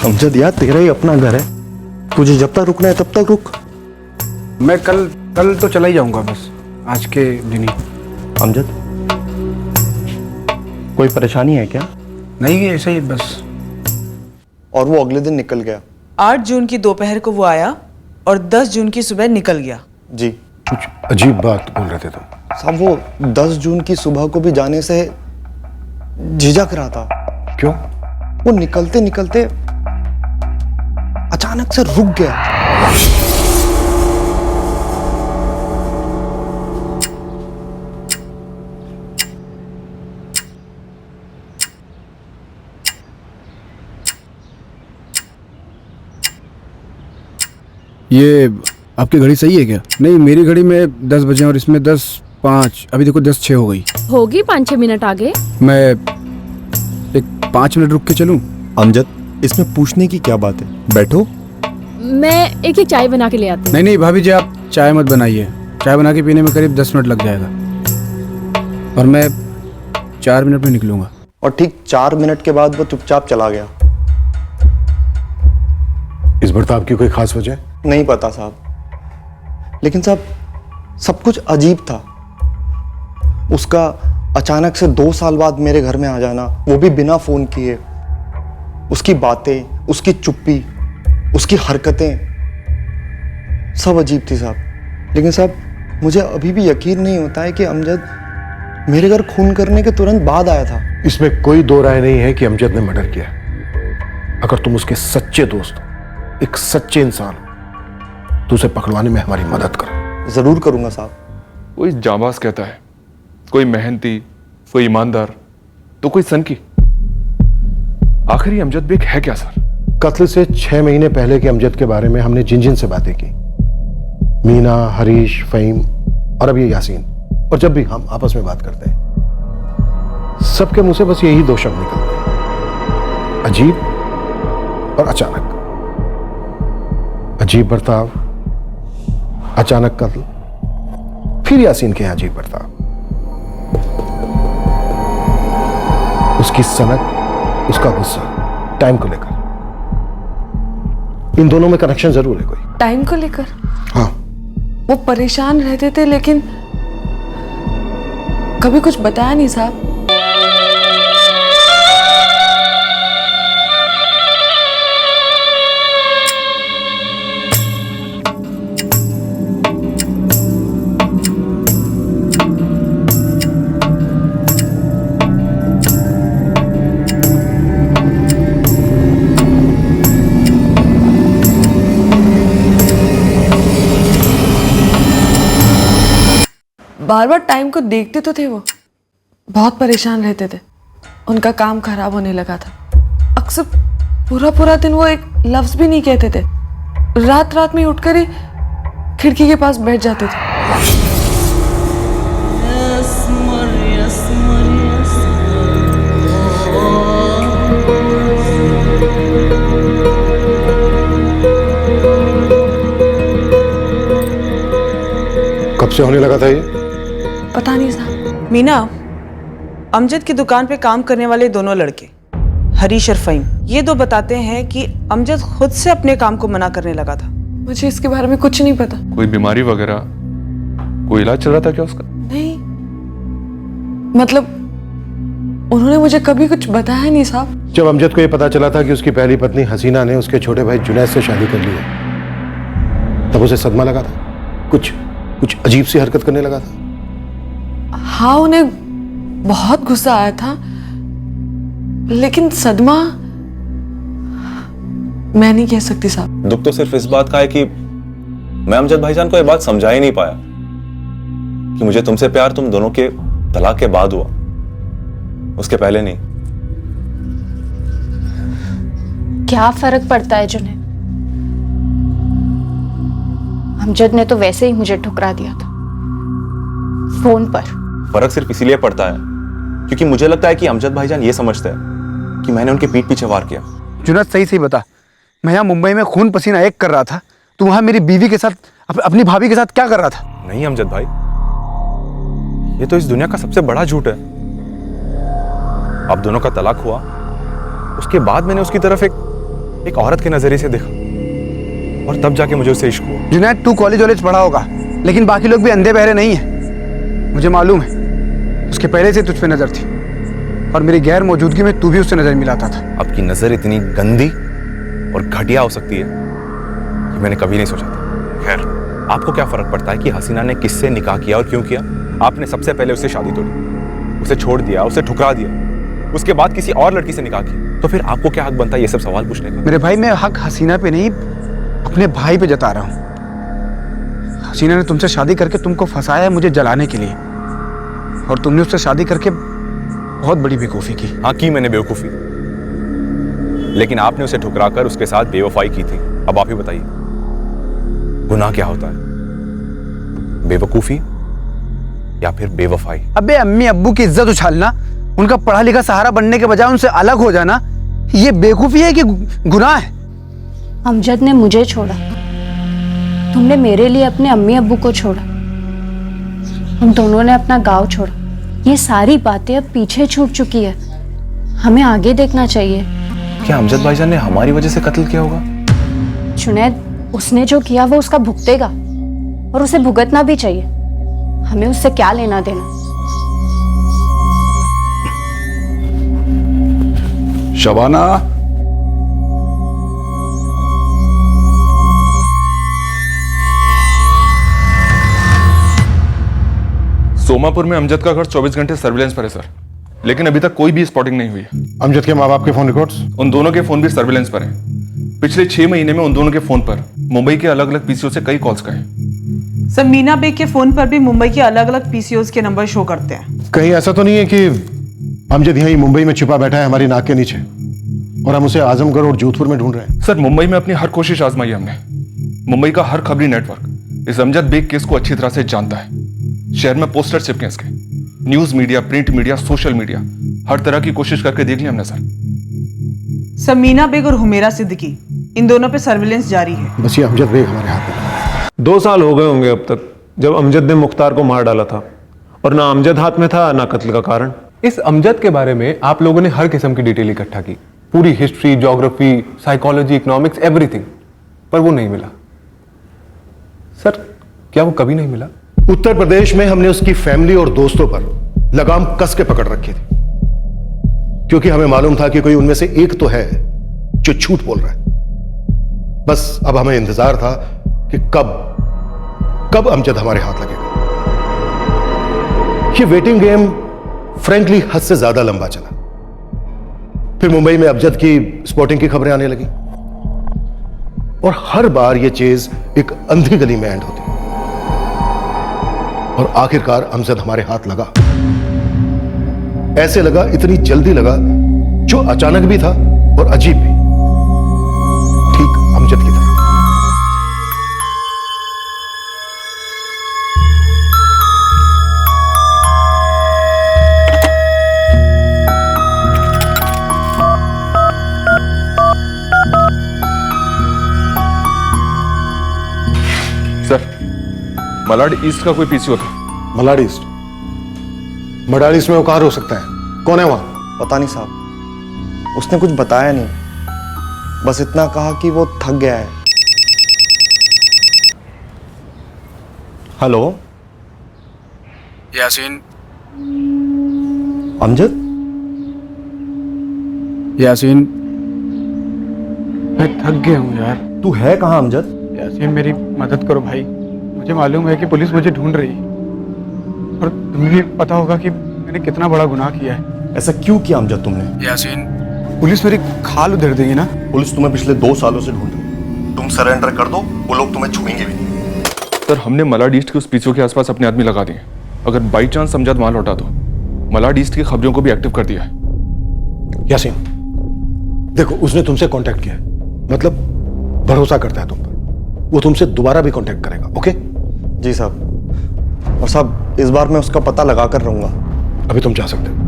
अमजद यार तेरा ही अपना घर है, तुझे जब तक रुकना है तब तक रुक। मैं कल तो चला ही जाऊंगा, बस आज के दिन ही। अमजद कोई परेशानी है क्या? नहीं, ऐसे ही बस। और वो अगले दिन निकल गया। 8 जून की दोपहर को वो आया और 10 जून की सुबह निकल गया। जी। कुछ अजीब बात बोल रहे थे तुम। साहब वो 10 जून की सुबह को भी जाने से झिझक रहा था। क्यों? वो निकलते निकलते अचानक से रुक गया। ये आपकी घड़ी सही है क्या? नहीं, मेरी घड़ी में 10 बजे और इसमें 10:05। अभी देखो 10:06 हो गई। होगी 5-6 मिनट आगे। मैं एक 5 मिनट रुक के चलूं? अमजद, इसमें पूछने की क्या बात है? बैठो। मैं एक चाय बना के ले आती हूँ। नहीं नहीं भाभी जी, आप चाय मत बनाइए। चाय बना के पीने में करीब 10 मिनट लग जाएगा और मैं 4 मिनट में निकलूंगा। और ठीक 4 मिनट के बाद वो चुपचाप चला गया। इस बर्ताव की कोई खास वजह? नहीं पता साहब, लेकिन साहब सब कुछ अजीब था। उसका अचानक से 2 साल बाद मेरे घर में आ जाना, वो भी बिना फोन किए। उसकी बातें, उसकी चुप्पी, उसकी हरकतें सब अजीब थी साहब। लेकिन साहब मुझे अभी भी यकीन नहीं होता है कि अमजद मेरे घर खून करने के तुरंत बाद आया था। इसमें कोई दो राय नहीं है कि अमजद ने मर्डर किया। अगर तुम उसके सच्चे दोस्त हो, एक सच्चे इंसान हो, तो उसे पकड़वाने में हमारी मदद करो। जरूर करूंगा साहब। कोई जाबाज कहता है, कोई मेहनती, कोई ईमानदार, तो कोई सनकी। आखिर ये अमजद बेग है क्या सर? कत्ल से 6 महीने पहले के अमजद के बारे में हमने जिन जिन से बातें की, मीना, हरीश, फहीम और अब ये यासीन, और जब भी हम आपस में बात करते हैं सबके मुंह से बस यही 2 शब्द निकलते हैं, अजीब और अचानक। अजीब बर्ताव, अचानक कत्ल, फिर यासीन के अजीब बर्ताव। उसकी सनक, उसका गुस्सा, टाइम को लेकर। इन दोनों में कनेक्शन जरूर है कोई। टाइम को लेकर? हाँ। वो परेशान रहते थे लेकिन कभी कुछ बताया नहीं साहब। बार बार टाइम को देखते तो थे वो, बहुत परेशान रहते थे। उनका काम खराब होने लगा था। अक्सर पूरा पूरा दिन वो एक लफ्ज भी नहीं कहते थे। रात रात में उठकर ही खिड़की के पास बैठ जाते थे। कब से होने लगा था ये? पता नहीं साहब। मीना, अमजद की दुकान पे काम करने वाले दोनों लड़के हरीश और फहीम, ये 2 बताते हैं कि अमजद खुद से अपने काम को मना करने लगा था। मुझे इसके बारे में कुछ नहीं पता। कोई बीमारी वगैरह, कोई इलाज चल रहा था क्या उसका? नहीं, मतलब उन्होंने मुझे कभी कुछ बताया नहीं साहब। जब अमजद को यह पता चला था कि उसकी पहली पत्नी हसीना ने उसके छोटे भाई जुनैद से शादी कर ली है, तब उसे सदमा लगा था। कुछ अजीब सी हरकत करने लगा था। हाँ, उन्हें बहुत गुस्सा आया था, लेकिन सदमा मैं नहीं कह सकती साहब। दुख तो सिर्फ इस बात का है कि मैं अमजद भाईजान को यह बात समझा ही नहीं पाया कि मुझे तुमसे प्यार तुम दोनों के तलाक के बाद हुआ, उसके पहले नहीं। क्या फर्क पड़ता है जुनैद? अमजद ने तो वैसे ही मुझे ठुकरा दिया था फोन पर। फर्क सिर्फ इसीलिए पड़ता है क्योंकि मुझे लगता है कि अमजद भाईजान ये समझते हैं कि मैंने उनके पीठ पीछे वार किया। जुनैद सही बता, मैं यहाँ मुंबई में खून पसीना एक कर रहा था, तू वहां मेरी बीवी के साथ, अपनी भाभी के साथ क्या कर रहा था? नहीं अमजद भाई, ये तो इस दुनिया का सबसे बड़ा झूठ है। अब दोनों का तलाक हुआ, उसके बाद मैंने उसकी तरफ एक औरत के नजरिए से देखा और तब जाके मुझे उससे इश्क हुआ। जुनैद, तू कॉलेज पढ़ा होगा, लेकिन बाकी लोग भी अंधे बहरे नहीं है। मुझे मालूम है उसके पहले से तुझ पे नजर थी और मेरी गैर मौजूदगी में तू भी उससे नजर मिलाता था। आपकी नजर इतनी गंदी और घटिया हो सकती है कि मैंने कभी नहीं सोचा था। खैर, आपको क्या फर्क पड़ता है कि हसीना ने किससे निकाह किया और क्यों किया? आपने सबसे पहले उससे शादी तोड़ी, उसे छोड़ दिया, उसे ठुकरा दिया, उसके बाद किसी और लड़की से निकाह की, तो फिर आपको क्या हक बनता है ये सब सवाल पूछने का? मेरे भाई, मैं हक हसीना पे नहीं, अपने भाई पे जता रहा हूँ। हसीना ने तुमसे शादी करके तुमको फंसाया है मुझे जलाने के लिए, और तुमने उससे शादी करके बहुत बड़ी बेवकूफ़ी की। हाँ, की मैंने बेवकूफ़ी, लेकिन आपने उसे ठुकरा कर उसके साथ बेवफाई की थी। अब आप ही बताइए, गुनाह क्या होता है, बेवकूफ़ी या फिर बेवफाई? अबे अम्मी अब्बू की इज्जत उछालना, उनका पढ़ा लिखा सहारा बनने के बजाय उनसे अलग हो जाना, ये बेवकूफ़ी है कि गुनाह है? अमजद ने मुझे छोड़ा, तुमने मेरे लिए अपने अम्मी अब्बू को छोड़ा, हम दोनों ने अपना गांव छोड़ा। ये सारी बातें अब पीछे छूट चुकी है, हमें आगे देखना चाहिए। क्या अमजद भाईजान ने हमारी वजह से कत्ल किया होगा? जुनैद, उसने जो किया वो उसका भुगतेगा, और उसे भुगतना भी चाहिए। हमें उससे क्या लेना देना। शबाना, सोमापुर में अमजद का घर 24 घंटे सर्विलेंस पर है सर, लेकिन अभी तक कोई भी स्पॉटिंग नहीं हुई है। अमजद के माँ बाप के फोन रिकॉर्ड्स? उन दोनों के फोन भी सर्विलेंस पर हैं। पिछले 6 महीने में उन दोनों के फोन पर मुंबई के अलग अलग पीसीओ से कई कॉल्स गए। सर, मीना बेग के फोन पर भी मुंबई के अलग अलग पीसीओज के नंबर शो करते हैं। कहीं ऐसा तो नहीं है कि अमजद यहीं मुंबई में छिपा बैठा है हमारी नाक के नीचे, और हम उसे आजमगढ़ और जोधपुर में ढूंढ रहे हैं? सर, मुंबई में अपनी हर कोशिश आजमाई हमने। मुंबई का हर खबरी नेटवर्क इस अमजद बेग केस को अच्छी तरह से जानता है। शहर में पोस्टर चिपके इसके, news media, print media, social media, हर तरह की कोशिश करके देख लिया हमने सर, मीना बेग और हुमेरा सिद्दीकी, इन दोनों पे सर्विलेंस जारी है। बस ये अमजद बेग हमारे हाथ में। 2 साल हो गए होंगे अब तक जब अमजद ने मुख्तार को मार डाला था, और ना अमजद हाथ में था ना कत्ल का कारण। इस अमजद के बारे में आप लोगों ने हर किस्म की डिटेल इकट्ठा की, पूरी history, geography, psychology, economics, everything, पर वो नहीं मिला। सर, क्या वो कभी नहीं मिला? उत्तर प्रदेश में हमने उसकी फैमिली और दोस्तों पर लगाम कस के पकड़ रखी थी, क्योंकि हमें मालूम था कि कोई उनमें से एक तो है जो झूठ बोल रहा है। बस अब हमें इंतजार था कि कब अमजद हमारे हाथ लगेगा। ये वेटिंग गेम फ्रैंकली हद से ज्यादा लंबा चला। फिर मुंबई में अमजद की स्पॉटिंग की खबरें आने लगी, और हर बार यह चीज एक अंधी गली में एंड होती, और आखिरकार अमजद हमारे हाथ लगा। ऐसे लगा, इतनी जल्दी लगा, जो अचानक भी था और अजीब भी, ठीक अमजद की तरह। सर, मलाड ईस्ट का कोई पीसीओ था? मलाड ईस्ट? मलाड ईस्ट में वो कहाँ हो सकता है? कौन है वहां? पता नहीं साहब, उसने कुछ बताया नहीं, बस इतना कहा कि वो थक गया है। हेलो यासीन। अमजद? यासीन, मैं थक गया हूँ यार। तू है कहाँ अमजद? यासीन, मेरी मदद करो भाई, मुझे मालूम है कि पुलिस मुझे ढूंढ रही है, और तुम्हें भी पता होगा कि मैंने कितना बड़ा गुनाह किया है। ऐसा क्यों किया अमजद तुमने? यासीन, पुलिस मेरी खाल उधेड़ देगी ना। पुलिस तुम्हें पिछले 2 सालों से ढूंढ रही है, तुम सरेंडर कर दो, वो लोग तुम्हें छुएंगे भी नहीं। सर, हमने मलाड ईस्ट के उस पीसीओ के आसपास अपने आदमी लगा दिए। अगर बाई चांस अमजद वहां लौटा तो मलाड ईस्ट की खबरों को भी एक्टिव कर दिया है। यासीन, देखो, उसने तुमसे कांटेक्ट किया है, मतलब भरोसा करता है तुम पर, वो तुमसे दोबारा भी कांटेक्ट करेगा। ओके? जी साहब। और साहब, इस बार मैं उसका पता लगा कर रहूंगा। अभी तुम जा सकते हो।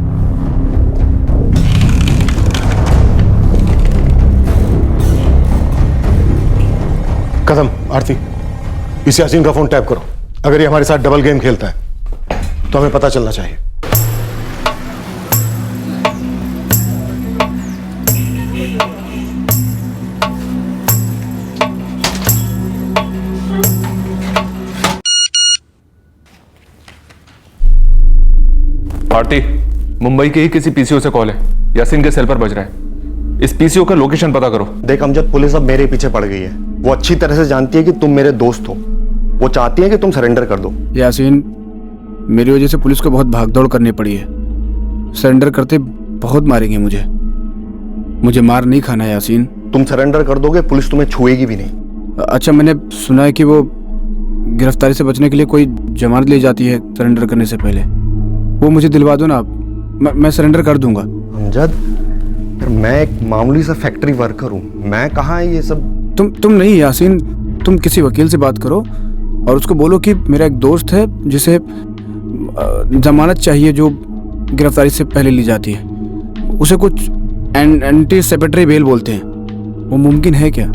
कदम, आरती, इस यासीन का फोन टैप करो। अगर ये हमारे साथ डबल गेम खेलता है तो हमें पता चलना चाहिए। आरती, मुंबई के ही किसी पीसीओ से कॉल है, यासीन के सेल पर बज रहा है। इस पीसीओ का लोकेशन पता करो। देख अमजद, पुलिस अब मेरे पीछे पड़ गई है। वो अच्छी तरह से जानती है कि तुम मेरे दोस्त हो। वो चाहती है कि तुम सरेंडर कर दो। यासीन, मेरी वजह से पुलिस को बहुत भागदौड़ करनी पड़ी है। सरेंडर करते बहुत मारेंगे मुझे। मुझे मार नहीं खाना है यासीन। तुम सरेंडर कर दोगे, पुलिस तुम्हें छुएगी भी नहीं। अच्छा, मैंने सुना है कि वो गिरफ्तारी से बचने के लिए कोई जमानत ले जाती है सरेंडर करने से पहले। वो मुझे दिलवा दो ना, मैं सरेंडर कर दूंगा। अमजद, मैं एक मामूली सा फैक्ट्री वर्कर हूँ, मैं कहाँ है ये सब। तुम नहीं यासीन, तुम किसी वकील से बात करो और उसको बोलो कि मेरा एक दोस्त है जिसे जमानत चाहिए जो गिरफ्तारी से पहले ली जाती है। उसे कुछ एंटीसिपेटरी बेल बोलते हैं, वो मुमकिन है क्या?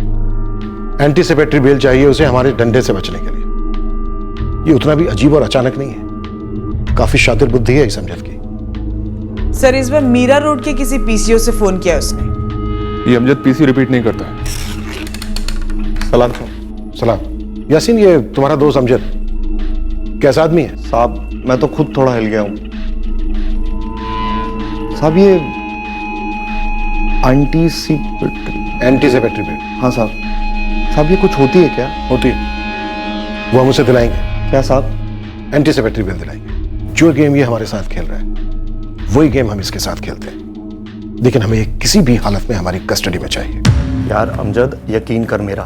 एंटीसिपेटरी बेल चाहिए उसे हमारे डंडे से बचने के लिए। ये उतना भी अजीब और अचानक नहीं है, काफी शातिर बुद्धि है इस अमजद की। सर, इस बार मीरा रोड के किसी पीसीओ से फोन किया उसने। ये अमजद पीसी रिपीट नहीं करता है। सलाम सलाम। यासीन, ये तुम्हारा दोस्त अमजद कैसा आदमी है? साहब, मैं तो खुद थोड़ा हिल गया हूँ साहब। ये एंटीसिपेटरी बेल। हाँ साहब, ये कुछ होती है क्या? होती है, वो हम उसे दिलाएंगे। क्या साहब? एंटीसिपेटरी बेल दिलाएंगे। जो गेम ये हमारे साथ खेल रहा है वही गेम हम इसके साथ खेलते हैं, लेकिन हमें ये किसी भी हालत में हमारी कस्टडी में चाहिए। यार अमजद, यकीन कर मेरा,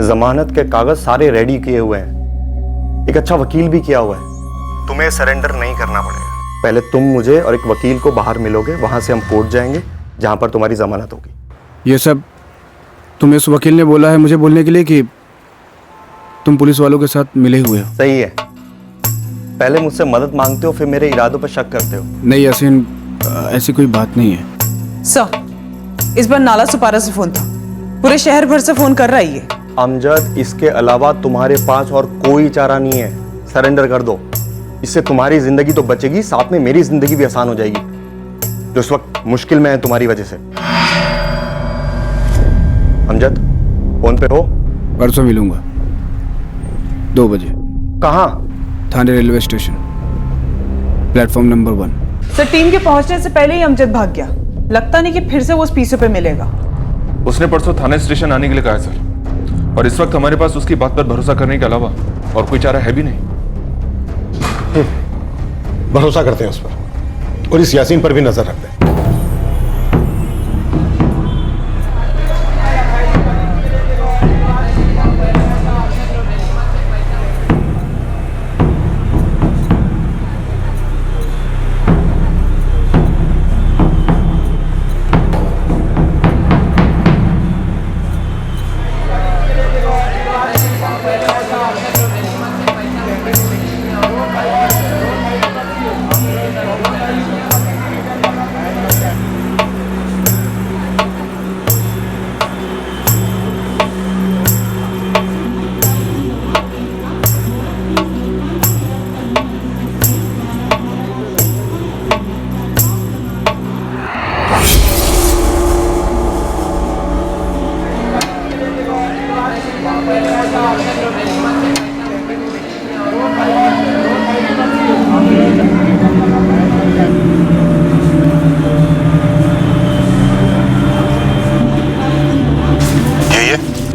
जमानत के कागज सारे रेडी किए हुए हैं, एक अच्छा वकील भी किया हुआ है। तुम्हें सरेंडर नहीं करना पड़ेगा। पहले तुम मुझे और एक वकील को बाहर मिलोगे, वहां से हम कोर्ट जाएंगे जहां पर तुम्हारी जमानत होगी। ये सब तुम्हें उस वकील ने बोला है मुझे बोलने के लिए कि तुम पुलिस वालों के साथ मिले हुए हो? सही है। पहले मुझसे मदद मांगते हो, फिर मेरे इरादों पर शक करते हो। नहीं यासीन, ऐसी कोई बात नहीं है। सर, इस बार नाला सुपारा से फोन था, पूरे शहर भर से फोन कर रहा है ये। अमजद, इसके अलावा तुम्हारे पास और कोई चारा नहीं है। सरेंडर कर दो, इससे तुम्हारी जिंदगी तो बचेगी, साथ में मेरी जिंदगी भी आसान हो जाएगी, जो इस वक्त मुश्किल में है तुम्हारी वजह से। अमजद, फोन पे हो? परसों मिलूंगा 2 बजे। कहाँ? Thane railway station, platform number 1। Sir, team के पहुंचने से पहले ही अमजद भाग गया। लगता नहीं कि फिर से वो उस पीसीओ पे मिलेगा। उसने परसों थाने स्टेशन आने के लिए कहा है सर, और इस वक्त हमारे पास उसकी बात पर भरोसा करने के अलावा और कोई चारा है भी नहीं। भरोसा करते हैं उस पर, और इस यासीन पर भी नजर रखते हैं।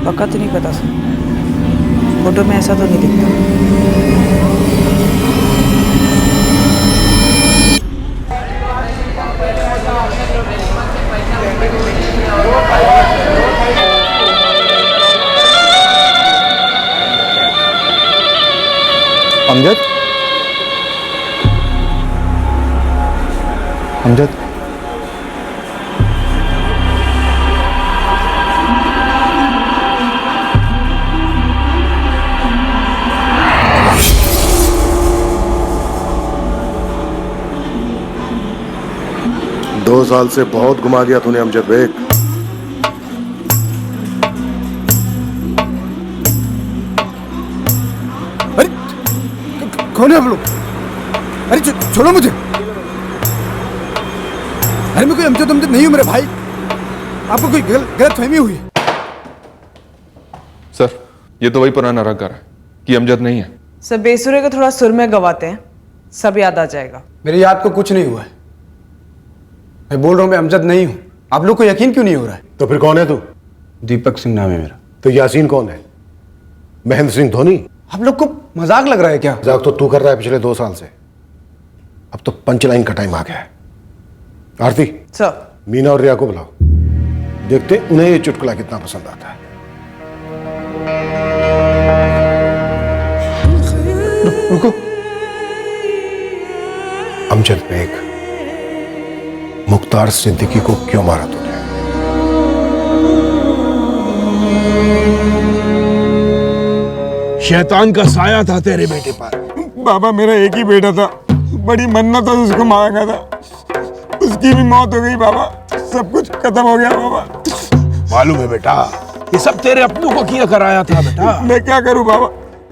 पक्का तो नहीं पता सर, फोटो में ऐसा तो नहीं दिखता। अमजद, अमजद, दो साल से बहुत घुमा दिया तूने अमजद बेग। अरे कौन है आप लोग? अरे छोड़ो मुझे। अरे मैं कोई अमजद नहीं हूं मेरे भाई, आपको कोई गलत फहमी हुई है। सर, ये तो वही पुराना रंगर है कि अमजद नहीं है। सब बेसुरे को थोड़ा सुर में गवाते हैं, सब याद आ जाएगा। मेरी याद को कुछ नहीं हुआ है। मैं बोल रहा हूं मैं अमजद नहीं हूं। आप लोग को यकीन क्यों नहीं हो रहा है? तो फिर कौन है तू? दीपक सिंह नाम है मेरा। तो यासीन कौन है? महेंद्र सिंह धोनी? आप लोग को मजाक लग रहा है क्या? मजाक तो तू कर रहा है पिछले 2 साल से। अब तो पंचलाइन का टाइम आ गया है। आरती सर, मीना और रिया को बुलाओ, देखते उन्हें ये चुटकुला कितना पसंद आता है। रुको। अमजद बेग, मुख्तार सिद्दीकी को क्यों मारा तूने? शैतान का साया था तेरे बेटे पर। बाबा मेरा एक ही बेटा था, बड़ी मन्नत था उसको मांगा था, उसकी भी मौत हो गई बाबा, सब कुछ खत्म हो गया बाबा। मालूम है बेटा, ये सब तेरे अपनों को किया कराया था बेटा। मैं क्या करूं बाबा,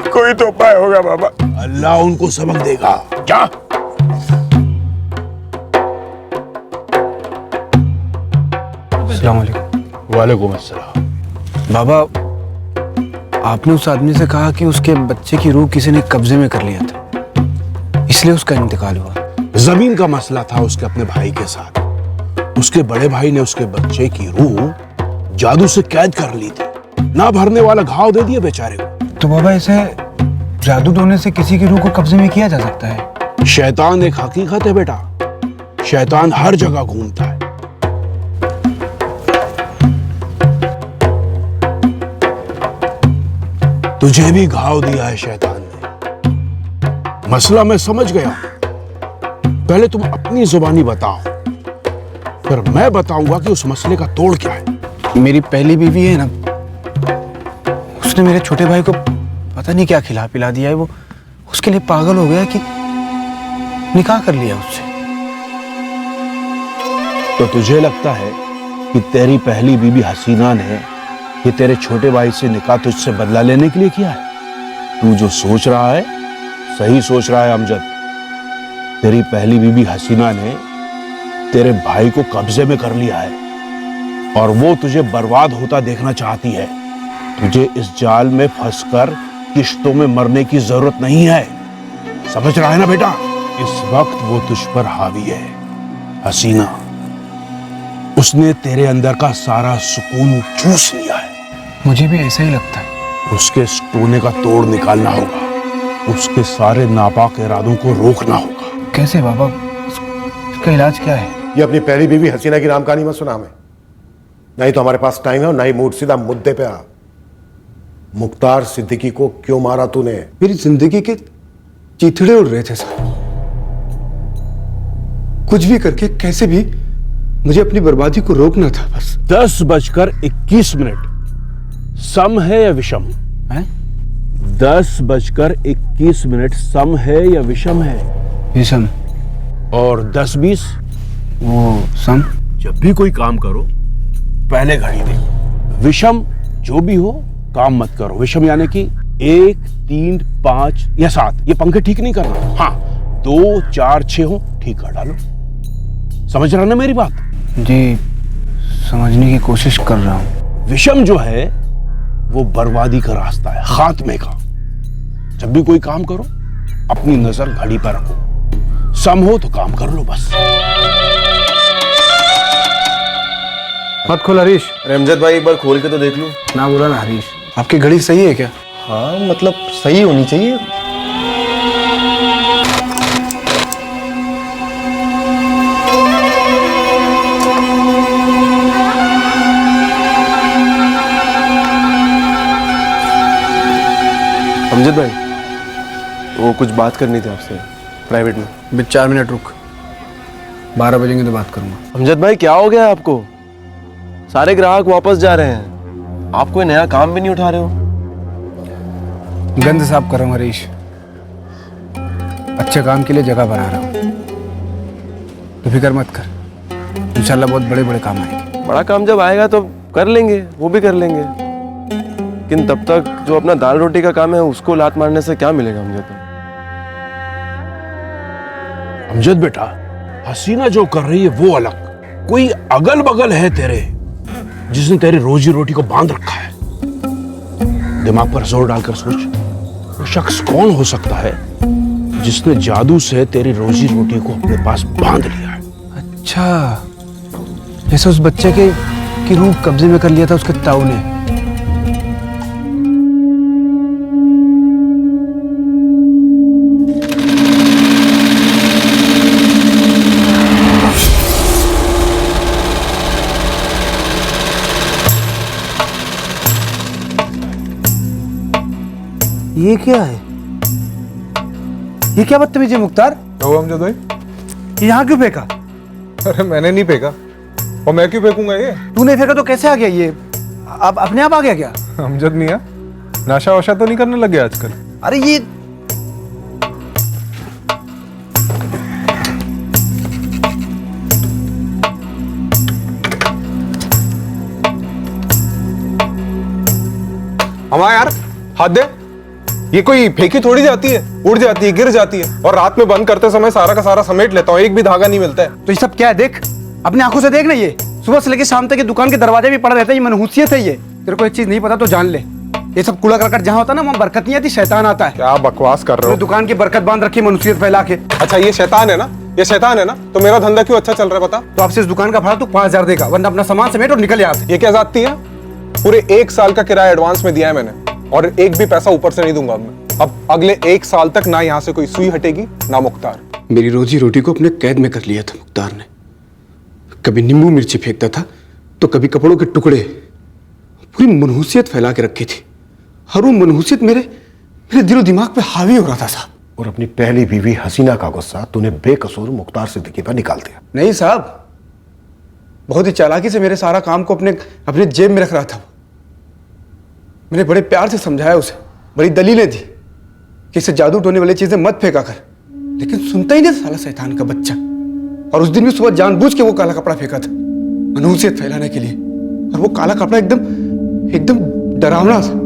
कोई तो उपाय होगा बाबा। अल्लाह उनको सबक देगा। क्या? वालेकुम अस्सलाम। बाबा, आपने उस आदमी से कहा कि उसके बच्चे की रूह किसी ने कब्जे में कर लिया था, इसलिए उसका इंतकाल हुआ। जमीन का मसला था उसके अपने भाई के साथ। उसके बड़े भाई ने उसके बच्चे की रूह जादू से कैद कर ली थी, ना भरने वाला घाव दे दिया बेचारे को। तो बाबा, इसे जादू टोने से किसी की रूह को कब्जे में किया जा सकता है? शैतान एक हकीकत है बेटा, शैतान हर जगह घूमता है। तुझे भी घाव दिया है शैतान ने। मसला मैं समझ गया, पहले तुम अपनी जुबानी बताओ, फिर मैं बताऊंगा कि उस मसले का तोड़ क्या है। मेरी पहली बीवी है ना, उसने मेरे छोटे भाई को पता नहीं क्या खिला पिला दिया है, वो उसके लिए पागल हो गया कि निकाह कर लिया उससे। तो तुझे लगता है कि तेरी पहली बीवी हसीना ने ये तेरे छोटे भाई से निकाह तुझसे बदला लेने के लिए किया है? तू जो सोच रहा है सही सोच रहा है अमजद। तेरी पहली बीवी हसीना ने तेरे भाई को कब्जे में कर लिया है और वो तुझे बर्बाद होता देखना चाहती है। तुझे इस जाल में फंसकर किश्तों में मरने की जरूरत नहीं है, समझ रहा है ना बेटा? इस वक्त वो तुझ पर हावी है हसीना। उसने तेरे अंदर का सारा सुकून चूस लिया है। मुझे भी ऐसा ही लगता है। उसके इस टोने का तोड़ निकालना होगा, उसके सारे नापाक इरादों को रोकना होगा। कैसे बाबा? इसका इलाज क्या है? ये अपनी पहली बीवी हसीना की नाम कहानी मत सुना हमें, नहीं तो हमारे पास टाइम है और ना ही मूड। सीधा मुद्दे पे आ। मुख्तार सिद्दीकी को क्यों मारा तूने? मेरी जिंदगी के चीथड़े उड़ रहे थे सर। कुछ भी करके कैसे भी मुझे अपनी बर्बादी को रोकना था बस। 10:21 सम है या विषम है? 10:21 सम है या विषम है? विषम। और 10:20 वो सम। जब भी कोई काम करो पहले घड़ी देखो। विषम जो भी हो काम मत करो। विषम यानी कि 1, 3, 5 या 7 ये पंखे ठीक नहीं करना। हाँ 2, 4, 6 हो ठीक कर डालो। समझ रहा ना मेरी बात? जी समझने की कोशिश कर रहा हूं। विषम जो है वो बर्बादी का रास्ता है, खात्मे का। जब भी कोई काम करो अपनी नजर घड़ी पर रखो। सम हो तो काम कर लो बस। मत खोल हरीश। अमजद भाई एक बार खोल के तो देख लो ना। बोला ना हरीश, आपकी घड़ी सही है क्या? हाँ मतलब सही होनी चाहिए। अमजद भाई वो कुछ बात करनी थी आपसे प्राइवेट में। बस 4 मिनट रुक, 12 बजेंगे तो बात करूंगा। अमजद भाई क्या हो गया आपको? सारे ग्राहक वापस जा रहे हैं, आप कोई नया काम भी नहीं उठा रहे हो। गंद साफ कर रहा हूँ हरीश, अच्छे काम के लिए जगह बना रहा हूँ। तो फिक्र मत कर, इंशाल्लाह बहुत बड़े बड़े काम आएंगे। बड़ा काम जब आएगा तो कर लेंगे, वो भी कर लेंगे, लेकिन तब तक जो अपना दाल रोटी का काम है उसको लात मारने से क्या मिलेगा अमजद? अमजद बेटा, हसीना जो कर रही है वो अलग, कोई अगल बगल है तेरे जिसने तेरी रोजी रोटी को बांध रखा है। दिमाग पर जोर डालकर सोच, वो शख्स कौन हो सकता है जिसने जादू से तेरी रोजी रोटी को अपने पास बांध लिया है? अच्छा, जैसे उस बच्चे के की रूह कब्जे में कर लिया था उसके ताऊ ने। ये क्या है? ये क्या बदतमीजी है मुख्तार? तो अमजद भाई, ये यहाँ क्यों फेंका? अरे मैंने नहीं फेंका, और मैं क्यों फेंकूंगा ये? तूने फेंका तो कैसे आ गया ये? अब अपने आप आ गया क्या? अमजद मियां, नशा वशा तो नहीं करने लगे आजकल? अरे ये हमारा यार हाथ दे। ये कोई फेंकी थोड़ी जाती है, उड़ जाती है, गिर जाती है, और रात में बंद करते समय सारा का सारा समेट लेता हूँ, एक भी धागा नहीं मिलता है। तो ये सब क्या है? देख, अपनी आंखों से देख ना। ये सुबह से लेकर शाम तक ये दुकान के दरवाजे भी पड़ा रहता है। ये मनहूसियत है। ये तेरे को एक चीज नहीं पता तो जान ले, ये सब कूड़ा करकट जहाँ होता है ना, वहाँ बरकत नहीं आती, शैतान आता है। क्या बकवास कर रहे हो? दुकान की बरकत बांध रखी, मनहूसियत फैला के। अच्छा ये शैतान है ना, ये शैतान है ना, तो मेरा धंधा क्यों अच्छा चल रहा है बता? तो आपसे इस दुकान का भाड़ा तू 5,000 देगा, वरना अपना सामान समेट और निकल यहाँ से। ये क्या जाती है? पूरे 1 साल का किराया एडवांस में दिया है मैंने, और एक भी पैसा ऊपर से नहीं दूंगा मैं। अब अगले 1 साल तक ना यहाँ से कोई सुई हटेगी ना मुख्तार। मेरी रोजी रोटी को अपने कैद में कर लिया था मुख्तार ने। कभी नींबू मिर्ची फेंकता था तो कभी कपड़ों के टुकड़े। पूरी मनहूसियत फैला के रखी थी, और वो मनहूसियत मेरे दिलो दिमाग पे हावी हो रहा था साहब। और अपनी पहली बीवी हसीना का गुस्सा तूने बेकसूर मुख्तार सिद्दीकी पर निकाल दिया। नहीं साहब, बहुत ही चालाकी से मेरे सारा काम को अपने जेब में रख रहा था। मैंने बड़े प्यार से समझाया उसे, बड़ी दलीलें दी कि इसे जादू टोने वाली चीजें मत फेंका कर, लेकिन सुनता ही नहीं साला शैतान का बच्चा। और उस दिन भी सुबह जानबूझ के वो काला कपड़ा फेंका था मनहूसियत फैलाने के लिए, और वो काला कपड़ा एकदम डरावना था।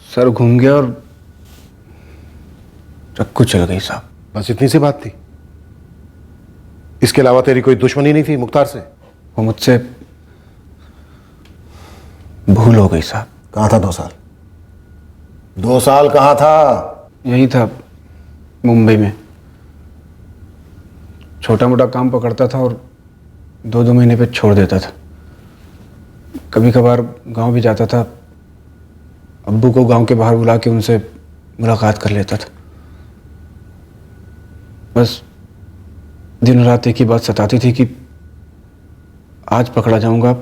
सर घूम गया और चक्कू चल गई साहब। बस इतनी सी बात थी? इसके अलावा तेरी कोई दुश्मनी नहीं थी मुख्तार से? वो मुझसे भूल हो गई साहब। कहाँ था 2 साल? 2 साल कहाँ था? यही था मुंबई में, छोटा मोटा काम पकड़ता था और 2-2 महीने पे छोड़ देता था। कभी कभार गांव भी जाता था, अब्बू को गांव के बाहर बुला के उनसे मुलाकात कर लेता था। बस दिन रात एक ही बात सताती थी कि आज पकड़ा जाऊंगा,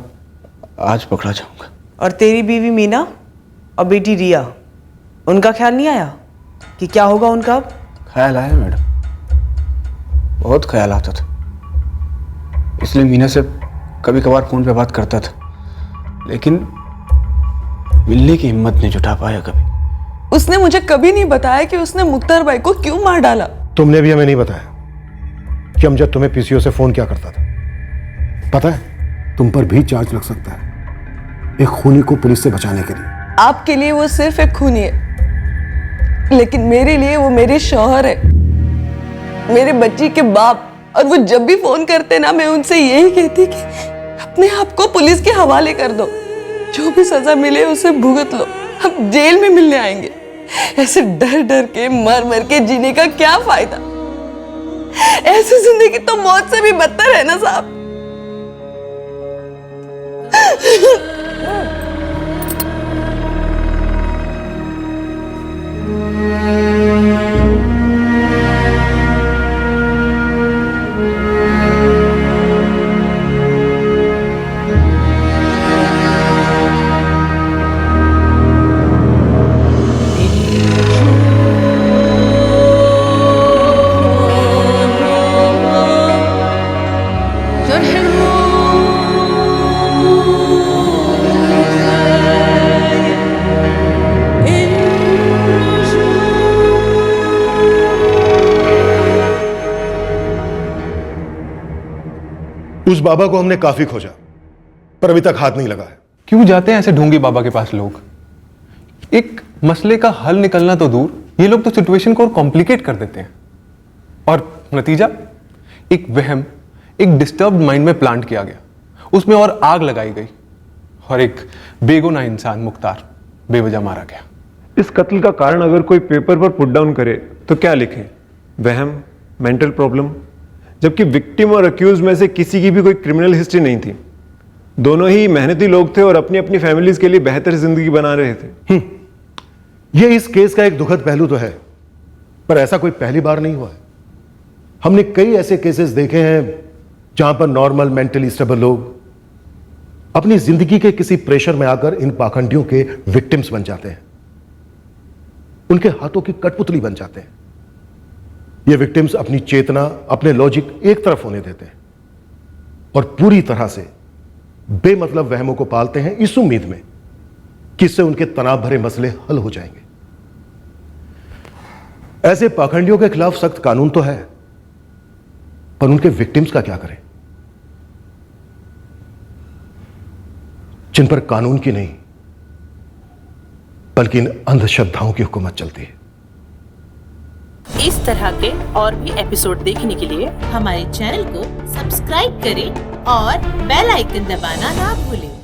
आज पकड़ा जाऊंगा। और तेरी बीवी मीना और बेटी रिया, उनका ख्याल नहीं आया कि क्या होगा उनका अब? ख्याल आया मैडम, बहुत ख्याल आता था। इसलिए मीना से कभी कभार फोन पे बात करता था, लेकिन मिलने की हिम्मत नहीं जुटा पाया कभी। उसने मुझे कभी नहीं बताया कि उसने मुख्तार भाई को क्यों मार डाला। तुमने भी हमें नहीं बताया कि अमजद तुम्हें पीसीओ से फोन क्या करता था। पता है, तुम पर भी चार्ज लग सकता है, एक खूनी को पुलिस से बचाने के लिए। आपके लिए वो सिर्फ एक खूनी है, लेकिन मेरे लिए वो मेरे शौहर है, मेरे बच्ची के बाप। और वो जब भी फोन करते ना, मैं उनसे यही कहती कि अपने आप को पुलिस के हवाले कर दो, जो भी सजा मिले उसे भुगत लो, हम जेल में मिलने आएंगे। ऐसे डर डर के मर मर के जीने का क्या फायदा? ऐसी जिंदगी तो मौत से भी बदतर है ना साहब। उस बाबा को हमने काफी खोजा, पर अभी तक हाथ नहीं लगा है। क्यों जाते हैं ऐसे ढोंगी बाबा के पास लोग? एक मसले का हल निकलना तो दूर, ये लोग तो सिचुएशन को और कॉम्प्लिकेट कर देते हैं, और नतीजा एक वहम, एक डिस्टर्ब्ड माइंड में प्लांट किया गया, उसमें और आग लगाई गई, और एक बेगुनाह इंसान मुख्तार बेवजह मारा गया। इस कत्ल का कारण अगर कोई पेपर पर पुट डाउन करे तो क्या लिखे? वहम, मेंटल प्रॉब्लम, जबकि विक्टिम और अक्यूज में से किसी की भी कोई क्रिमिनल हिस्ट्री नहीं थी। दोनों ही मेहनती लोग थे और अपनी अपनी फैमिलीज के लिए बेहतर जिंदगी बना रहे थे। ये इस केस का एक दुखद पहलू तो है, पर ऐसा कोई पहली बार नहीं हुआ है। हमने कई ऐसे केसेस देखे हैं जहां पर नॉर्मल मेंटली स्टेबल लोग अपनी जिंदगी के किसी प्रेशर में आकर इन पाखंडियों के विक्टिम्स बन जाते हैं, उनके हाथों की कठपुतली बन जाते हैं। ये विक्टिम्स अपनी चेतना, अपने लॉजिक एक तरफ होने देते हैं और पूरी तरह से बेमतलब वहमों को पालते हैं इस उम्मीद में कि इससे उनके तनाव भरे मसले हल हो जाएंगे। ऐसे पाखंडियों के खिलाफ सख्त कानून तो है, पर उनके विक्टिम्स का क्या करें, जिन पर कानून की नहीं बल्कि इन अंधश्रद्धाओं की हुकूमत चलती है। इस तरह के और भी एपिसोड देखने के लिए हमारे चैनल को सब्सक्राइब करें और बेल आइकन दबाना ना भूलें।